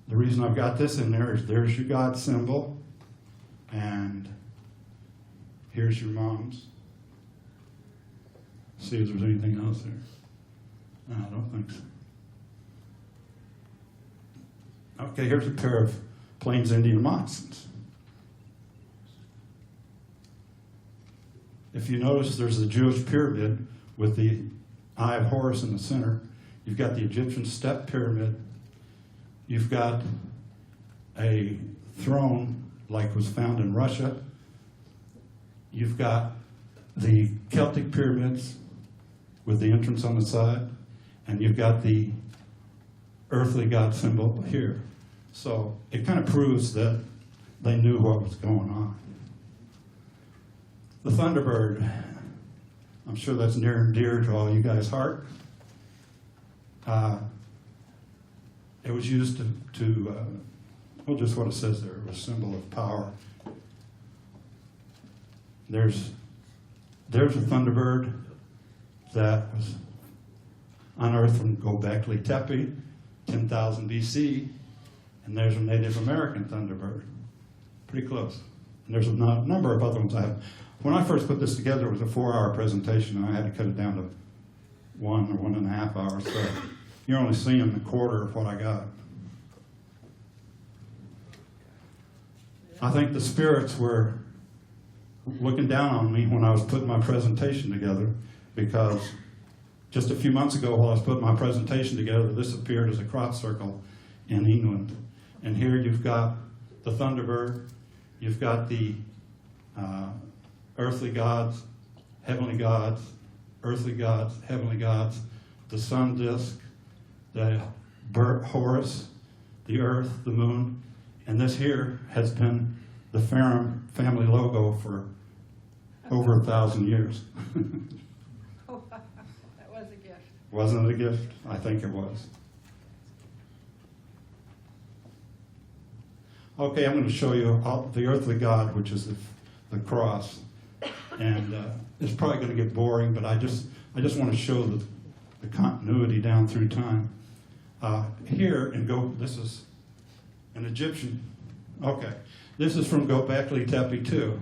the reason I've got this in there is there's your God symbol, and here's your mom's. See if there's anything else there. No, I don't think so. Okay, here's a pair of Plains Indian moccasins. If you notice, there's the Jewish pyramid with the Eye of Horus in the center. You've got the Egyptian step pyramid. You've got a throne like was found in Russia. You've got the Celtic pyramids with the entrance on the side. And you've got the earthly god symbol here. So it kind of proves that they knew what was going on. The Thunderbird, I'm sure that's near and dear to all you guys' heart. It was used well, just what it says there, it was a symbol of power. There's a Thunderbird that was unearthed from Göbekli Tepe, 10,000 BC, and there's a Native American Thunderbird. Pretty close. And there's a number of other ones I have. When I first put this together, it was a 4-hour presentation, and I had to cut it down to 1 or 1.5 hours, so you're only seeing a quarter of what I got. I think the spirits were looking down on me when I was putting my presentation together, because just a few months ago while I was putting my presentation together, this appeared as a crop circle in England. And here you've got the Thunderbird, you've got the earthly gods, heavenly gods, earthly gods, heavenly gods, the sun disk, the Horus, the earth, the moon, and this here has been the Ferrum family logo for over 1,000 years. Oh, that was a gift. Wasn't it a gift? I think it was. Okay, I'm going to show you the earthly God, which is the cross. And it's probably going to get boring, but I just want to show the continuity down through time. Here, this is an Egyptian. Okay, this is from Göbekli Tepe too.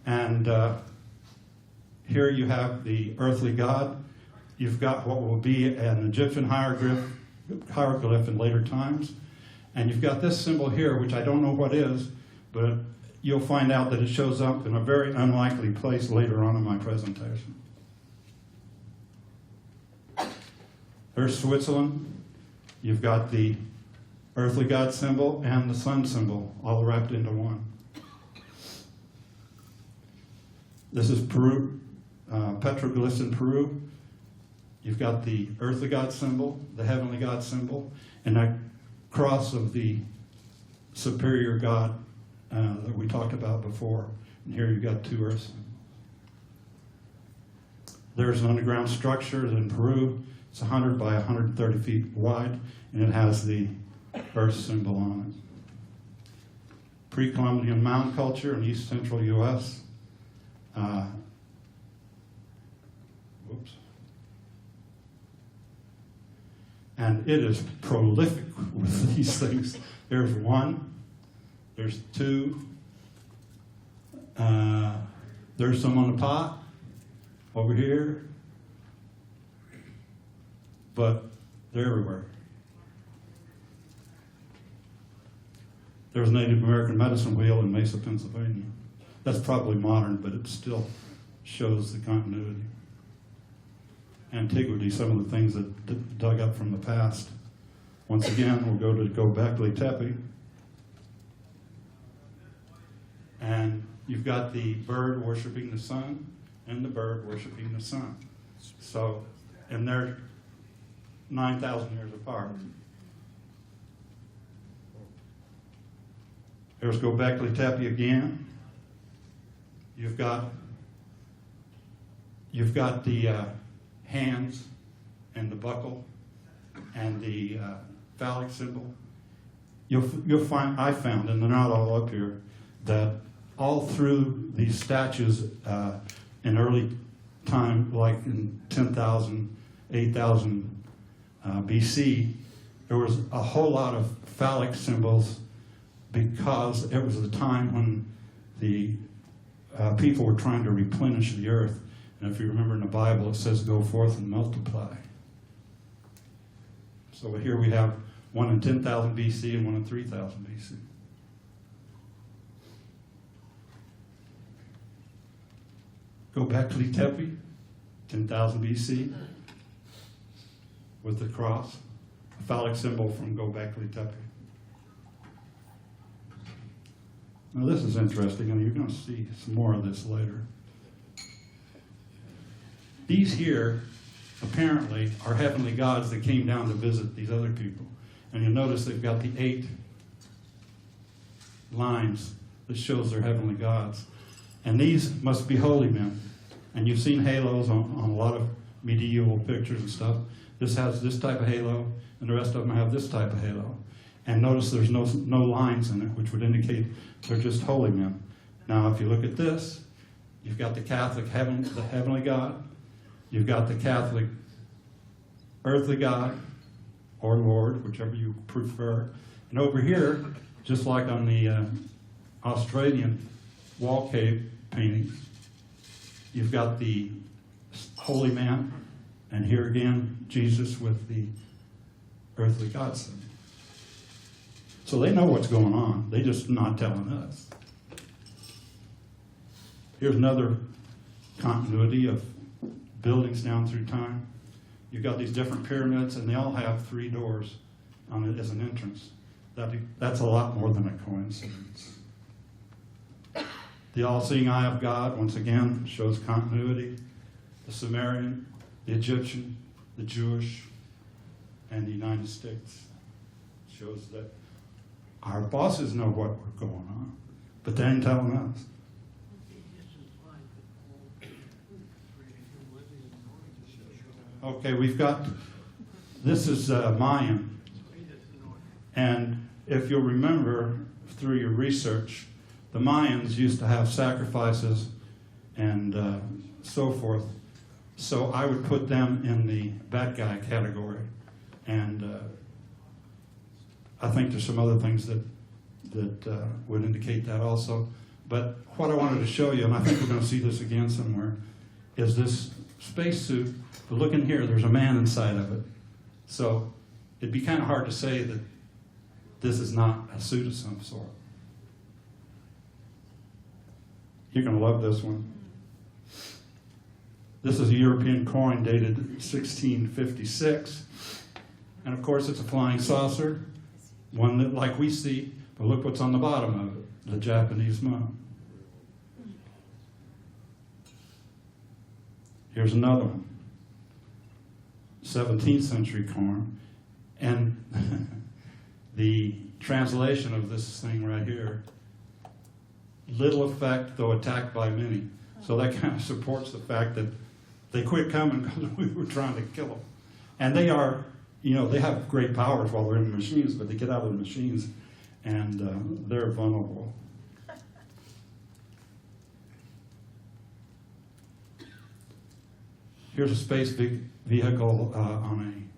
And here you have the earthly God. You've got what will be an Egyptian hieroglyph in later times. And you've got this symbol here, which I don't know what is, but you'll find out that it shows up in a very unlikely place later on in my presentation. There's Switzerland. You've got the earthly God symbol and the sun symbol all wrapped into one. This is Peru, petroglyphs in Peru. You've got the earthly God symbol, the heavenly God symbol, and that cross of the superior God that we talked about before. And here you've got two earths. There's an underground structure in Peru. It's 100 by 130 feet wide, and it has the earth symbol on it. Pre-Columbian mound culture in east central U.S. Whoops. And it is prolific with these things. There's one, there's two, there's some on the pot over here, but they're everywhere. There's a Native American medicine wheel in Mesa, Pennsylvania. That's probably modern, but it still shows the continuity. Antiquity, some of the things that dug up from the past. Once again, we'll go to Göbekli Tepe. And you've got the bird worshiping the sun and the bird worshiping the sun. So, and they're 9,000 years apart. There's Göbekli Tepe again. You've got the hands and the buckle and the phallic symbol. You'll find, I found, and they're not all up here, that all through these statues in early time, like in 10,000, 8,000 BC, there was a whole lot of phallic symbols because it was the time when the people were trying to replenish the earth. And if you remember in the Bible, it says, go forth and multiply. So here we have one in 10,000 BC and one in 3,000 BC. Göbekli Tepe, 10,000 BC, with the cross, a phallic symbol from Göbekli Tepe. Now this is interesting, and you're going to see some more of this later. These here, apparently, are heavenly gods that came down to visit these other people. And you'll notice they've got the 8 lines that shows they're heavenly gods. And these must be holy men. And you've seen halos on a lot of medieval pictures and stuff. This has this type of halo, and the rest of them have this type of halo. And notice there's no lines in it, which would indicate they're just holy men. Now, if you look at this, you've got the Catholic the heavenly God. You've got the Catholic earthly God, or Lord, whichever you prefer. And over here, just like on the Australian wall cave paintings, you've got the holy man, and here again, Jesus with the earthly God symbol. So they know what's going on. They're just not telling us. Here's another continuity of buildings down through time. You've got these different pyramids, and they all have 3 doors on it as an entrance. That's a lot more than a coincidence. The all-seeing eye of God, once again, shows continuity. The Sumerian, the Egyptian, the Jewish, and the United States shows that our bosses know what we're going on, but they ain't telling us. Okay, we've got, this is Mayan. And if you'll remember, through your research, the Mayans used to have sacrifices and so forth. So I would put them in the bad guy category. And I think there's some other things that would indicate that also. But what I wanted to show you, and I think we're going to see this again somewhere, is this spacesuit. But look in here, there's a man inside of it. So it'd be kind of hard to say that this is not a suit of some sort. You're going to love this one. This is a European coin dated 1656. And of course it's a flying saucer, one that like we see, but look what's on the bottom of it, the Japanese moon. Here's another one, 17th century coin. And the translation of this thing right here, little effect though attacked by many. So that kind of supports the fact that they quit coming because we were trying to kill them. And they are, you know, they have great powers while they're in the machines, but they get out of the machines and they're vulnerable. Here's a space vehicle on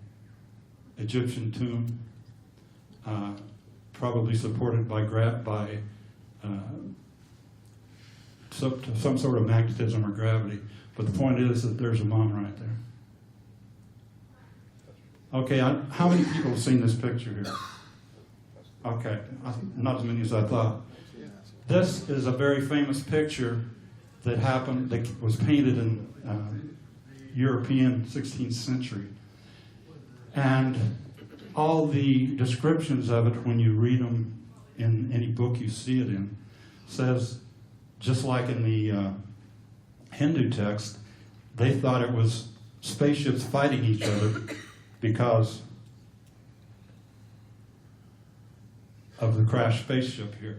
a Egyptian tomb, probably supported by some sort of magnetism or gravity. But the point is that there's a mum right there. Okay, how many people have seen this picture here? Okay, not as many as I thought. This is a very famous picture that happened, that was painted in European 16th century. And all the descriptions of it, when you read them in any book you see it in, says, just like in the Hindu text, they thought it was spaceships fighting each other because of the crashed spaceship here.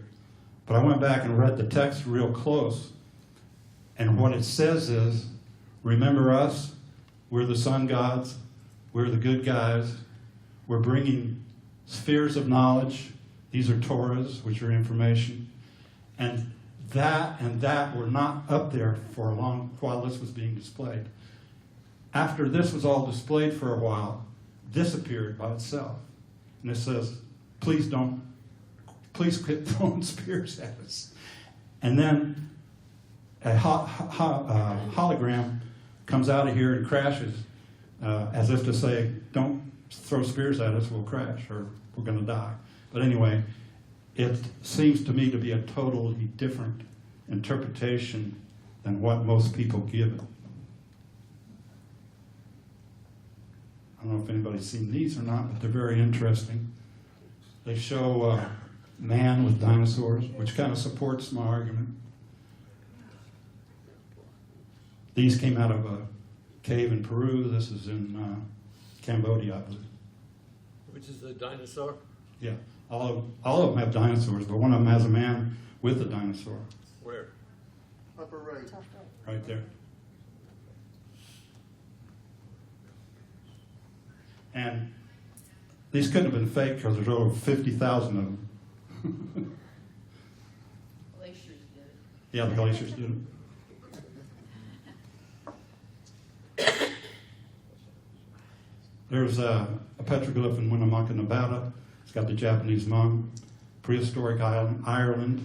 But I went back and read the text real close, and what it says is, remember us, we're the sun gods, we're the good guys, we're bringing spheres of knowledge, these are Torahs, which are information, and that were not up there for a long while this was being displayed. After this was all displayed for a while, this appeared by itself. And it says, please quit throwing spears at us. And then a hologram comes out of here and crashes, as if to say, don't throw spears at us, we'll crash, or we're going to die. But anyway, it seems to me to be a totally different interpretation than what most people give it. I don't know if anybody's seen these or not, but they're very interesting. They show man with dinosaurs, which kind of supports my argument. These came out of a cave in Peru. This is in Cambodia, I believe. Which is the dinosaur? Yeah, all of them have dinosaurs, but one of them has a man with a dinosaur. Where? Upper right. Right there. And these couldn't have been fake because there's over 50,000 of them. Glaciers did it. Yeah, the glaciers did it. There's a petroglyph in Winnemucca, Nevada. It's got the Japanese mum. Prehistoric Ireland,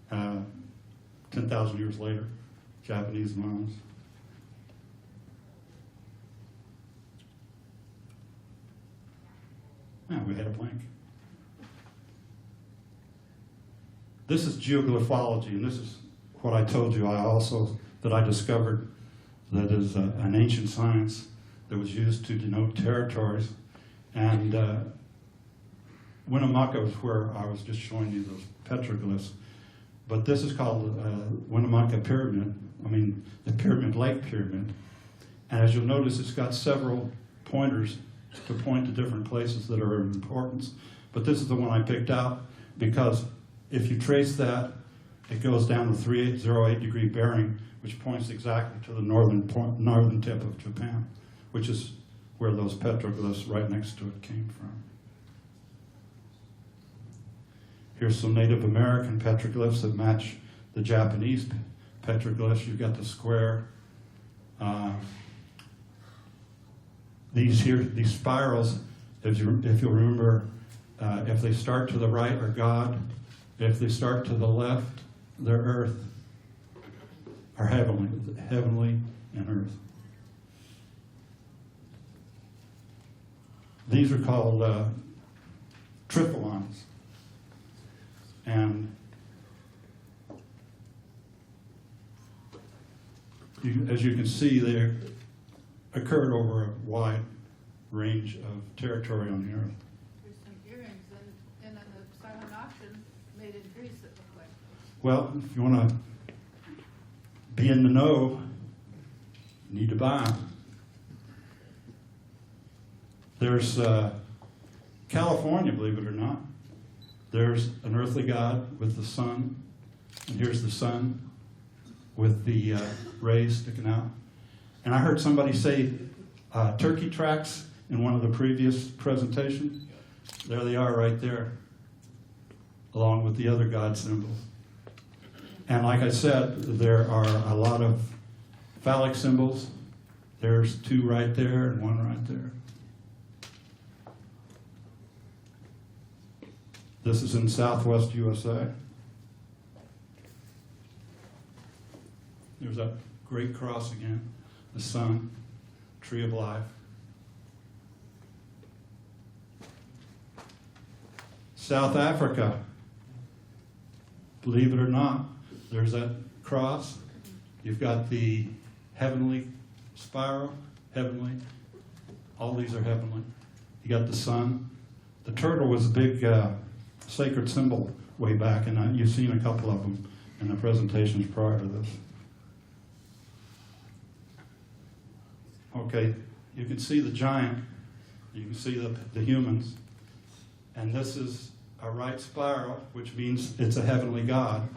10,000 years later, Japanese mums. We had a blank. This is geoglyphology, and this is what I told you that I discovered that is an ancient science that was used to denote territories. And Winnemucca was where I was just showing you those petroglyphs. But this is called Winnemucca Pyramid, the Pyramid Lake Pyramid. And as you'll notice, it's got several pointers to point to different places that are of importance. But this is the one I picked out because if you trace that, it goes down the 3808 degree bearing, which points exactly to the northern tip of Japan, which is where those petroglyphs right next to it came from. Here's some Native American petroglyphs that match the Japanese petroglyphs. You've got the square. These spirals, if you'll remember, if they start to the right are God, if they start to the left, they're earth, are heavenly and earth. These are called tripholons. And as you can see, they occurred over a wide range of territory on the earth. There's some earrings in the silent auction made in Greece that look like. Well, if you want to be in the know, you need to buy them. There's California, believe it or not. There's an earthly God with the sun, and here's the sun with the rays sticking out. And I heard somebody say turkey tracks in one of the previous presentations. There they are right there, along with the other God symbols. And like I said, there are a lot of phallic symbols. There's two right there and one right there. This is in Southwest USA. There's that great cross again, the sun, tree of life. South Africa, believe it or not, there's that cross. You've got the heavenly spiral, heavenly. All these are heavenly. You got the sun. The turtle was a big sacred symbol way back, and you've seen a couple of them in the presentations prior to this. Okay, you can see the giant, you can see the humans, and this is a right spiral, which means it's a heavenly God,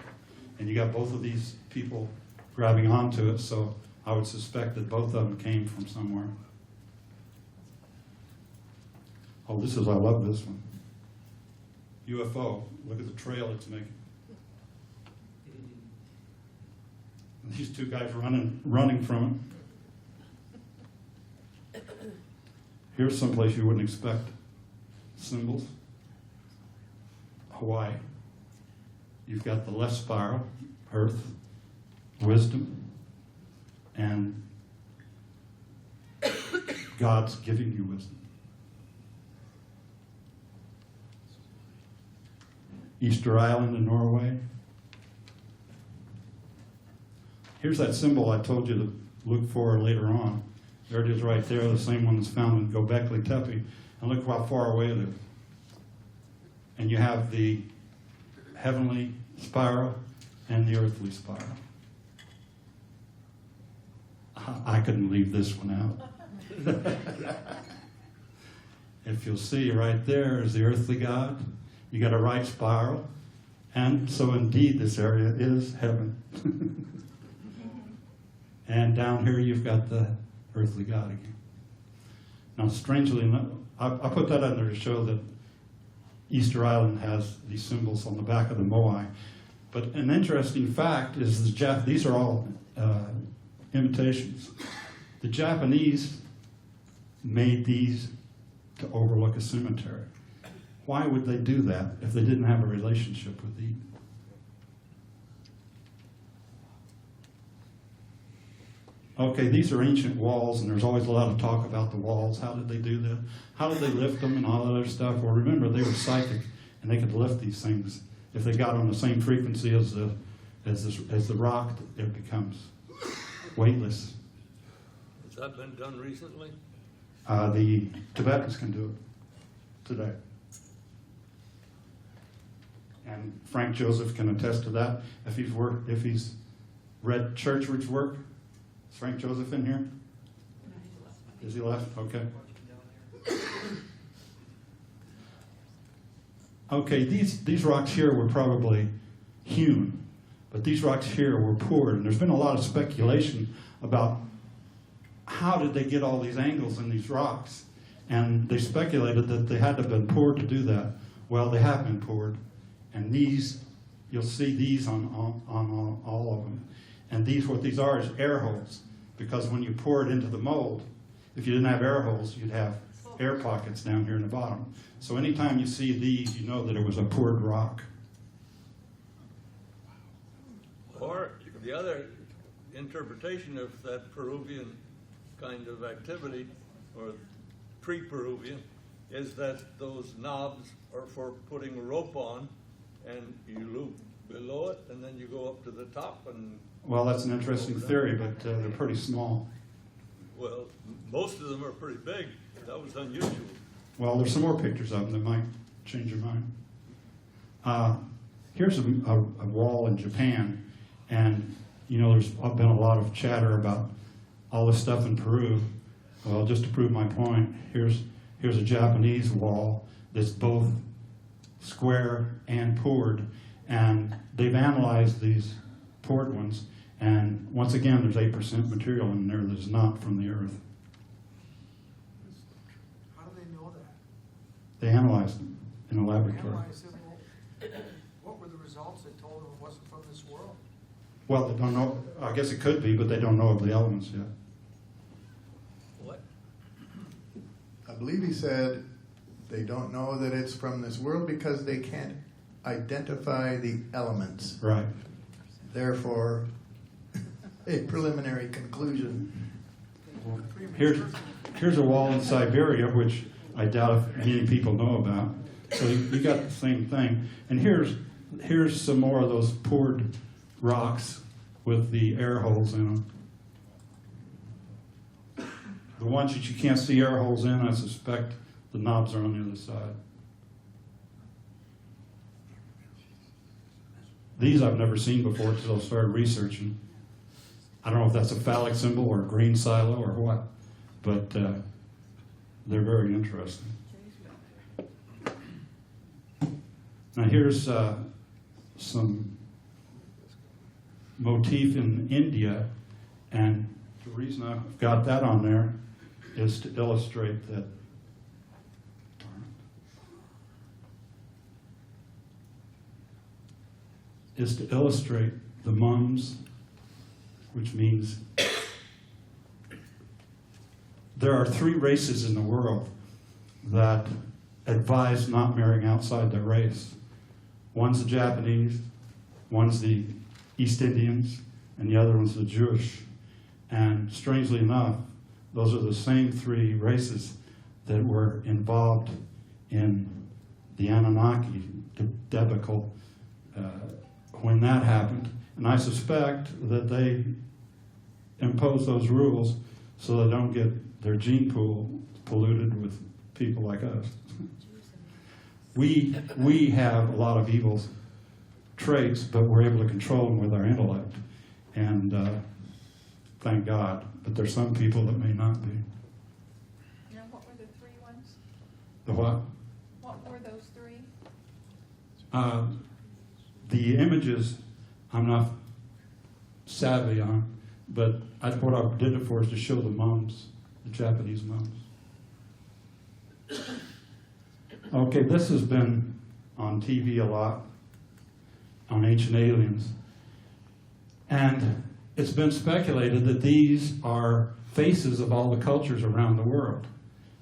and you got both of these people grabbing onto it, so I would suspect that both of them came from somewhere. Oh, I love this one. UFO, look at the trail it's making. And these two guys running from it. Here's someplace you wouldn't expect symbols. Hawaii. You've got the left spiral, earth, wisdom, and God's giving you wisdom. Easter Island in Norway. Here's that symbol I told you to look for later on. There it is right there, the same one that's found in Göbekli Tepe. And look how far away it is. And you have the heavenly spiral and the earthly spiral. I couldn't leave this one out. If you'll see right there is the earthly God. You got a right spiral, and so indeed this area is heaven. And down here you've got the earthly God again. Now strangely enough, I put that under to show that Easter Island has these symbols on the back of the moai. But an interesting fact is these are all imitations. The Japanese made these to overlook a cemetery. Why would they do that if they didn't have a relationship with Eden? Okay, these are ancient walls, and there's always a lot of talk about the walls. How did they do that? How did they lift them and all that other stuff? Well, remember, they were psychic, and they could lift these things. If they got on the same frequency as the rock, it becomes weightless. Has that been done recently? The Tibetans can do it today. And Frank Joseph can attest to that. If he's read Churchward's work, is Frank Joseph in here? Is he left? Okay. Okay, these rocks here were probably hewn, but these rocks here were poured, and there's been a lot of speculation about how did they get all these angles in these rocks, and they speculated that they had to have been poured to do that. Well, they have been poured. And these, you'll see these on all of them. And these, what these are is air holes, because when you pour it into the mold, if you didn't have air holes, you'd have air pockets down here in the bottom. So anytime you see these, you know that it was a poured rock. Or the other interpretation of that Peruvian kind of activity, or pre-Peruvian, is that those knobs are for putting a rope on, and you loop below it, and then you go up to the top. And Well, that's an interesting theory, but they're pretty small. well, most of them are pretty big. That was unusual. Well, there's some more pictures of them that might change your mind. Here's a wall in Japan, and you know there's been a lot of chatter about all this stuff in Peru. Well, just to prove my point, here's a Japanese wall that's both square and poured, and they've analyzed these poured ones, and once again there's 8% material in there that's not from the earth. How do they know that? They analyzed them in a laboratory. Analyze it, well, what were the results that told them it wasn't from this world? Well, they don't know. I guess it could be, but they don't know of the elements yet. What? I believe he said they don't know that it's from this world because they can't identify the elements. Right. Therefore, a preliminary conclusion. Here's a wall in Siberia, which I doubt if many people know about. So you got the same thing. And here's some more of those poured rocks with the air holes in them. The ones that you can't see air holes in, I suspect the knobs are on the other side. These I've never seen before until I started researching. I don't know if that's a phallic symbol or a green silo or what, but they're very interesting. Now here's some motif in India, and the reason I've got that on there is to illustrate that. Is to illustrate the mums, which means there are 3 races in the world that advise not marrying outside their race. One's the Japanese, one's the East Indians, and the other one's the Jewish. And strangely enough, those are the same 3 races that were involved in the Anunnaki debacle when that happened. And I suspect that they impose those rules so they don't get their gene pool polluted with people like us. We have a lot of evil traits, but we're able to control them with our intellect. And thank God. But there's some people that may not be. Now, what were the 3 ones? The what? What were those 3? The images I'm not savvy on, but what I did it for is to show the mums, the Japanese mums. Okay, this has been on TV a lot, on Ancient Aliens. And it's been speculated that these are faces of all the cultures around the world.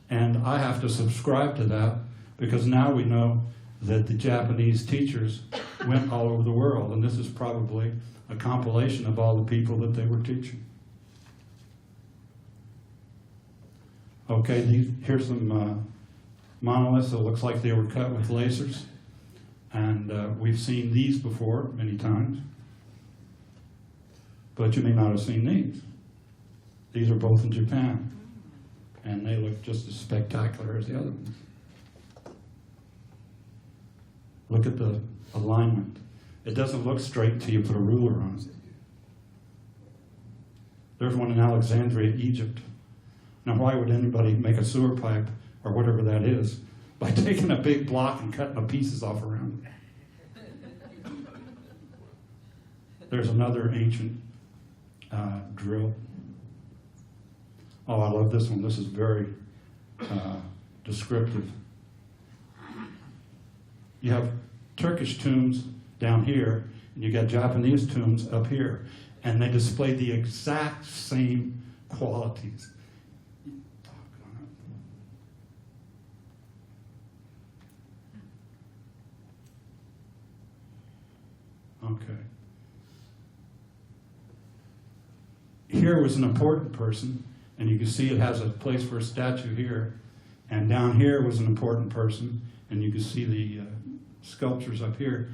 And I have to subscribe to that because now we know that the Japanese teachers went all over the world, and this is probably a compilation of all the people that they were teaching. Okay, here's some monoliths that looks like they were cut with lasers, and we've seen these before many times, but you may not have seen these. These are both in Japan, and they look just as spectacular as the other ones. Look at the alignment. It doesn't look straight until you put a ruler on it. There's one in Alexandria, Egypt. Now, why would anybody make a sewer pipe, or whatever that is, by taking a big block and cutting the pieces off around it? There's another ancient drill. Oh, I love this one. This is very descriptive. You have Turkish tombs down here, and you got Japanese tombs up here, and they display the exact same qualities. Okay. Here was an important person, and you can see it has a place for a statue here. And down here was an important person, and you can see the sculptures up here.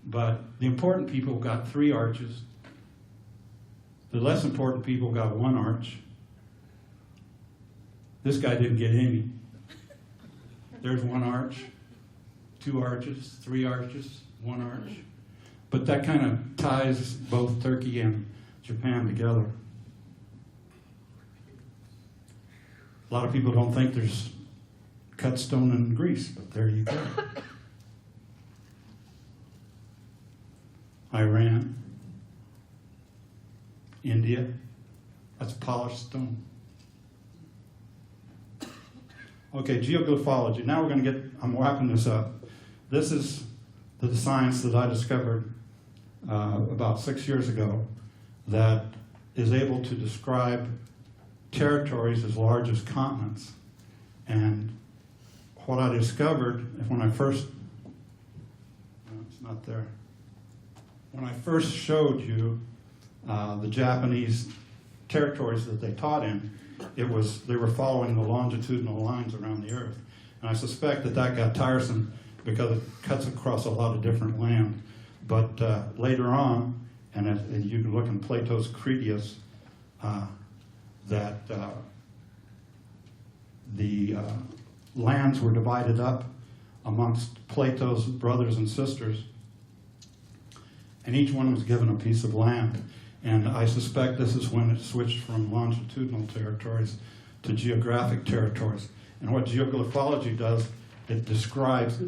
But the important people got 3 arches. The less important people got 1 arch. This guy didn't get any. There's 1 arch, 2 arches, 3 arches, 1 arch. But that kind of ties both Turkey and Japan together. A lot of people don't think there's cut stone in Greece, but there you go. Iran, India, that's polished stone. Okay, geoglyphology. Now we're going to get, I'm wrapping this up. This is the science that I discovered about 6 years ago that is able to describe territories as large as continents. And what I discovered when I first, no, it's not there. When I first showed you the Japanese territories that they taught in, they were following the longitudinal lines around the earth. And I suspect that got tiresome because it cuts across a lot of different land. But later on, and you can look in Plato's Critias, that the lands were divided up amongst Plato's brothers and sisters, and each one was given a piece of land. And I suspect this is when it switched from longitudinal territories to geographic territories. And what geoglyphology does, it describes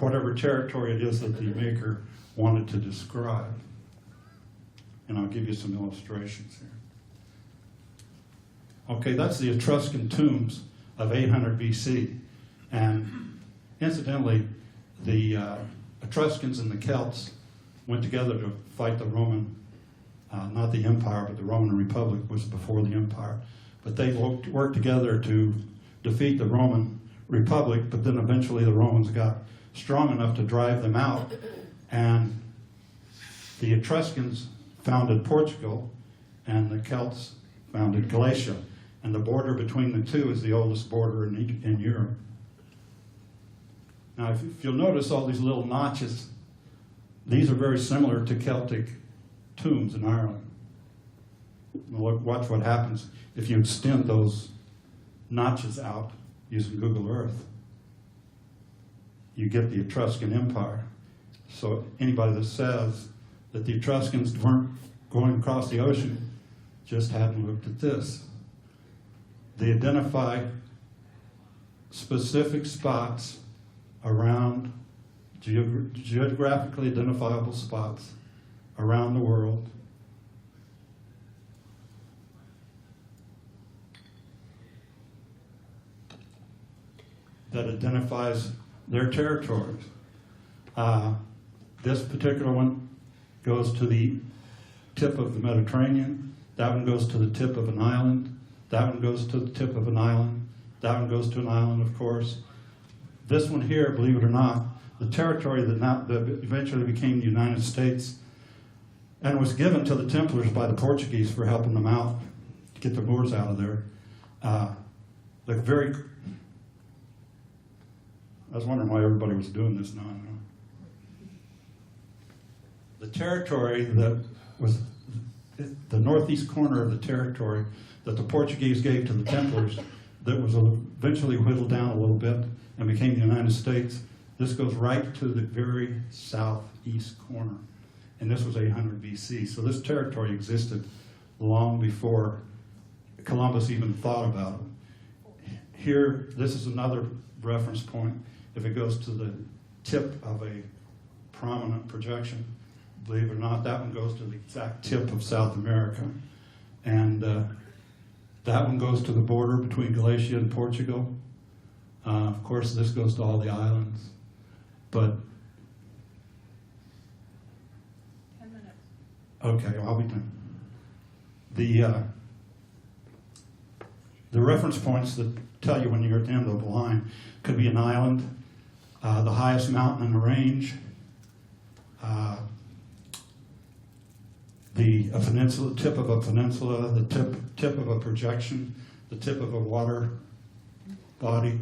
whatever territory it is that the maker wanted to describe. And I'll give you some illustrations here. Okay, that's the Etruscan tombs of 800 BC. And incidentally, the Etruscans and the Celts went together to fight the Roman, not the Empire, but the Roman Republic was before the Empire. But they worked together to defeat the Roman Republic, but then eventually the Romans got strong enough to drive them out. And the Etruscans founded Portugal, and the Celts founded Galatia. And the border between the two is the oldest border in Europe. Now, if you'll notice all these little notches, these are very similar to Celtic tombs in Ireland. Watch what happens if you extend those notches out using Google Earth. You get the Etruscan Empire. So anybody that says that the Etruscans weren't going across the ocean just hadn't looked at this. They identify specific spots around, geographically identifiable spots around the world that identifies their territories. This particular one goes to the tip of the Mediterranean. That one goes to the tip of an island. That one goes to the tip of an island. That one goes to an island, of course. This one here, believe it or not, the territory that eventually became the United States and was given to the Templars by the Portuguese for helping them out to get the Moors out of there. I was wondering why everybody was doing this now. I know. The territory that was the northeast corner of the territory that the Portuguese gave to the Templars that was eventually whittled down a little bit and became the United States, this goes right to the very southeast corner. And this was 800 BC. So this territory existed long before Columbus even thought about it. Here, this is another reference point. If it goes to the tip of a prominent projection, believe it or not, that one goes to the exact tip of South America. And that one goes to the border between Galatia and Portugal. Of course, this goes to all the islands. But Okay, well, I'll be done. The reference points that tell you when you're at the end of the line could be an island, the highest mountain in the range, a peninsula, tip of a peninsula, the tip of a projection, the tip of a water body.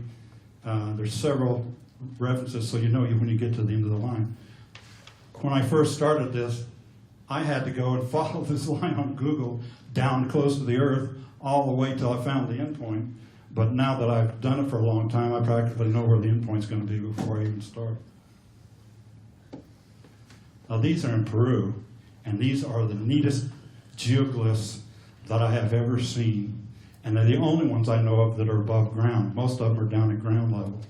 There's several references, so you know when you get to the end of the line. When I first started this, I had to go and follow this line on Google down close to the earth all the way till I found the endpoint. But now that I've done it for a long time, I practically know where the endpoint's going to be before I even start. Now these are in Peru, and these are the neatest geoglyphs that I have ever seen. And they're the only ones I know of that are above ground. Most of them are down at ground level.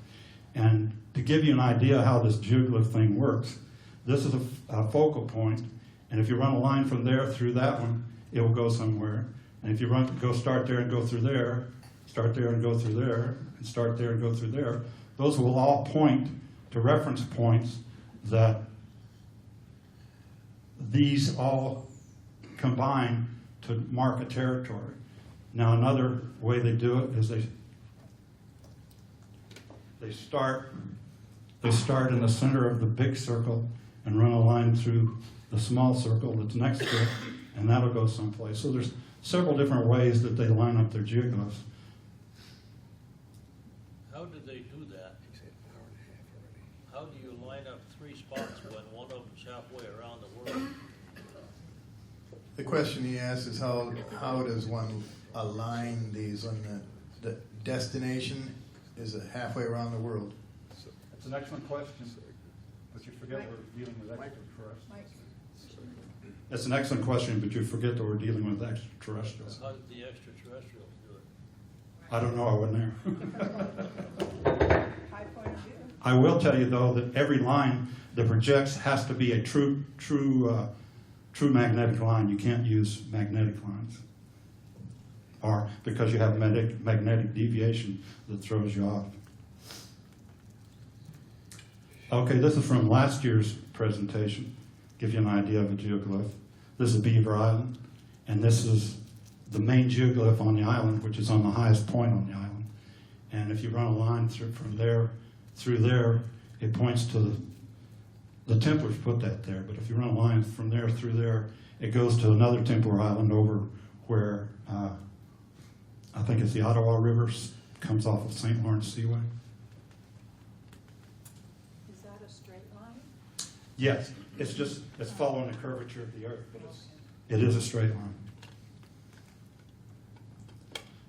And to give you an idea how this geoglyph thing works, this is a focal point, and if you run a line from there through that one, it will go somewhere. And if you start there and go through there, start there and go through there, and start there and go through there, those will all point to reference points that these all combine to mark a territory. Now another way they do it is they start in the center of the big circle and run a line through the small circle that's next to it, and that'll go someplace. So there's several different ways that they line up their geoglyphs. How do they do that? How do you line up three spots when one of them's halfway around the world? The question he asks is how does one align these when the destination is halfway around the world? That's an excellent question, but you forget we're dealing with extraterrestrials. That's an excellent question, but you forget that we're dealing with extraterrestrials. How did the extraterrestrials do it? I don't know, I wasn't there. High point of view. I will tell you, though, that every line that projects has to be a true magnetic line. You can't use magnetic lines, or because you have magnetic deviation that throws you off. Okay, this is from last year's presentation. Give you an idea of a geoglyph. This is Beaver Island, and this is the main geoglyph on the island, which is on the highest point on the island. And if you run a line from there through there, it points to the Templars put that there. But if you run a line from there through there, it goes to another Templar island over where I think it's the Ottawa River comes off of St. Lawrence Seaway. Is that a straight line? Yes, it's following the curvature of the earth, but it is a straight line.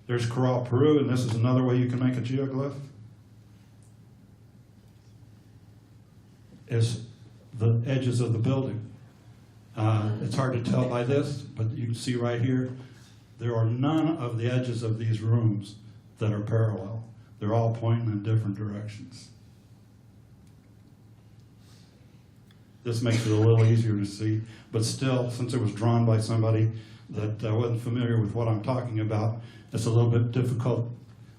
There's Corral, Peru, and this is another way you can make a geoglyph. Is the edges of the building. It's hard to tell by this, but you can see right here, there are none of the edges of these rooms that are parallel. They're all pointing in different directions. This makes it a little easier to see, but still, since it was drawn by somebody that wasn't familiar with what I'm talking about, it's a little bit difficult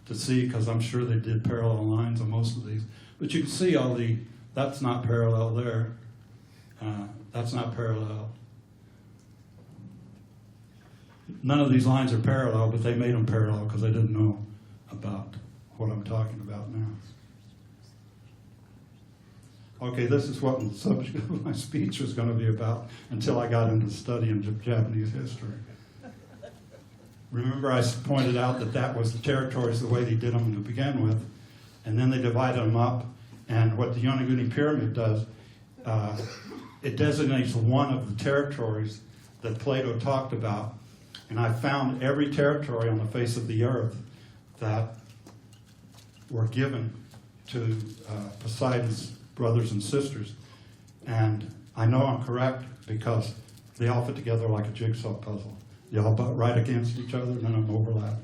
to see because I'm sure they did parallel lines on most of these. But you can see that's not parallel there. That's not parallel. None of these lines are parallel, but they made them parallel because they didn't know about what I'm talking about now. Okay, this is what the subject of my speech was going to be about until I got into studying Japanese history. Remember I pointed out that was the territories the way they did them to begin with, and then they divided them up, and what the Yonaguni Pyramid does, it designates one of the territories that Plato talked about, and I found every territory on the face of the earth that were given to Poseidon's brothers and sisters. And I know I'm correct because they all fit together like a jigsaw puzzle. They all butt right against each other, none of them overlap.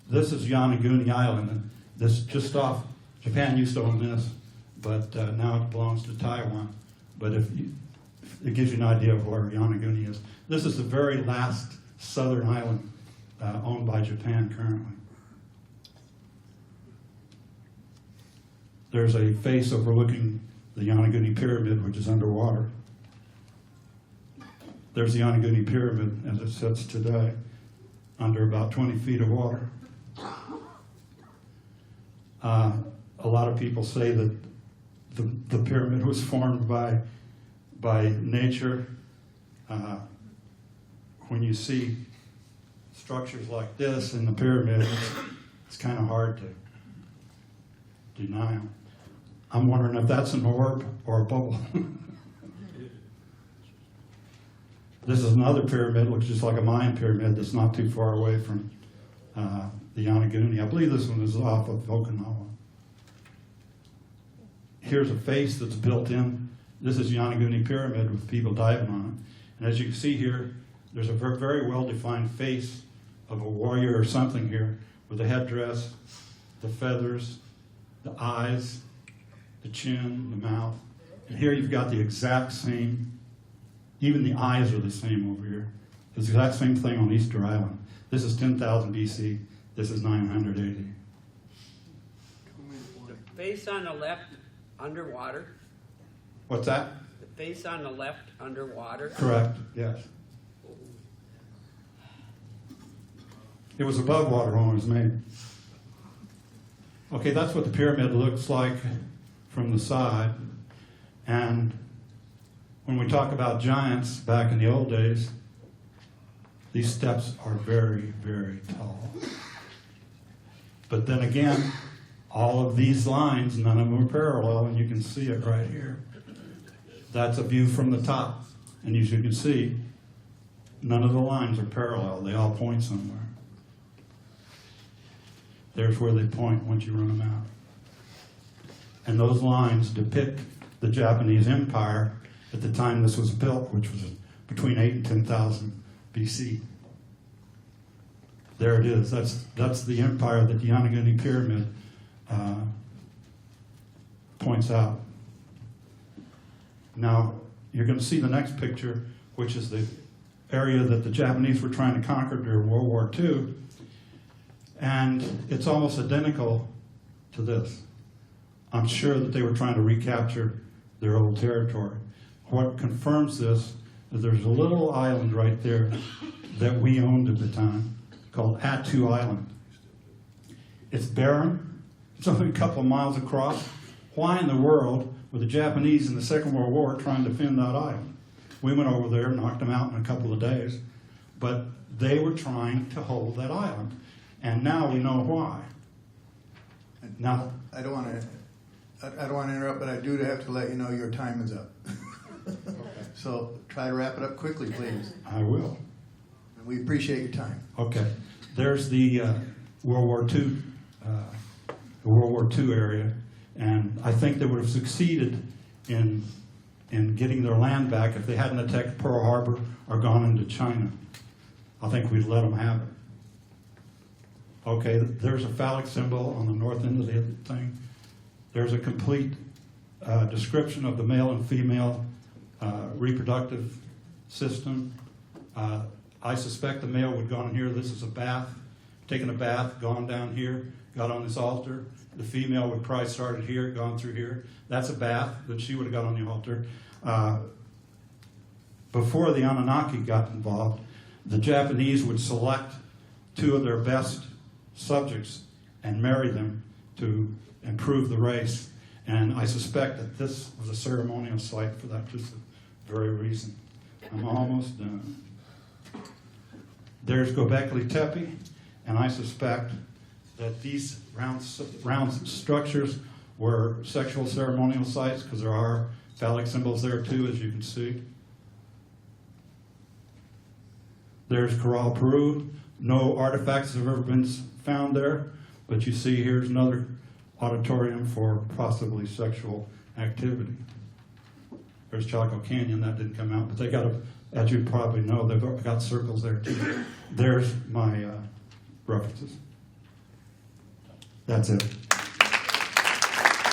This is Yonaguni Island, and this just off, Japan used to own this, but now it belongs to Taiwan. But it gives you an idea of where Yonaguni is. This is the very last southern island owned by Japan currently. There's a face overlooking the Yonaguni Pyramid, which is underwater. There's the Yonaguni Pyramid as it sits today, under about 20 feet of water. A lot of people say that the pyramid was formed by nature. When you see structures like this in the pyramid, it's kind of hard to deny them. I'm wondering if that's an orb or a bubble. This is another pyramid, looks just like a Mayan pyramid that's not too far away from the Yonaguni. I believe this one is off of Okinawa. Here's a face that's built in. This is Yonaguni Pyramid with people diving on it. And as you can see here, there's a very well-defined face of a warrior or something here with the headdress, the feathers, the eyes, the chin, the mouth. And here you've got the exact same, even the eyes are the same over here. It's the exact same thing on Easter Island. This is 10,000 BC. This is 900 AD. The face on the left, underwater. What's that? The face on the left, underwater. Correct, yes. It was above water when it was made. Okay, that's what the pyramid looks like from the side. And when we talk about giants back in the old days, these steps are very, very tall. But then again, all of these lines, none of them are parallel, and you can see it right here. That's a view from the top. And as you can see, none of the lines are parallel. They all point somewhere. There's where they point once you run them out. And those lines depict the Japanese Empire at the time this was built, which was between 8 and 10,000 BC. There it is. That's the empire that the Yonaguni Pyramid points out. Now, you're going to see the next picture, which is the area that the Japanese were trying to conquer during World War II. And it's almost identical to this. I'm sure that they were trying to recapture their old territory. What confirms this is there's a little island right there that we owned at the time called Attu Island. It's barren. It's only a couple of miles across. Why in the world were the Japanese in the Second World War trying to defend that island? We went over there, knocked them out in a couple of days, but they were trying to hold that island. And now we know why. Now, I don't want to interrupt, but I do have to let you know your time is up. So try to wrap it up quickly, please. I will. And we appreciate your time. Okay. There's the World War II area, and I think they would have succeeded in getting their land back if they hadn't attacked Pearl Harbor or gone into China. I think we'd let them have it. Okay, there's a phallic symbol on the north end of the thing. There's a complete description of the male and female reproductive system. I suspect the male would have gone here. This is a bath, taken a bath, gone down here, got on this altar. The female would probably started here, gone through here. That's a bath that she would have got on the altar. Before the Anunnaki got involved, the Japanese would select 2 of their best subjects and marry them to improve the race. And I suspect that this was a ceremonial site for that just very reason. I'm almost done. There's Göbekli Tepe, and I suspect that these round structures were sexual ceremonial sites because there are phallic symbols there too, as you can see. There's Corral, Peru. No artifacts have ever been found there, but you see here's another auditorium for possibly sexual activity. There's Chaco Canyon, that didn't come out, but they got, as you probably know, they've got circles there too. There's my references. That's it.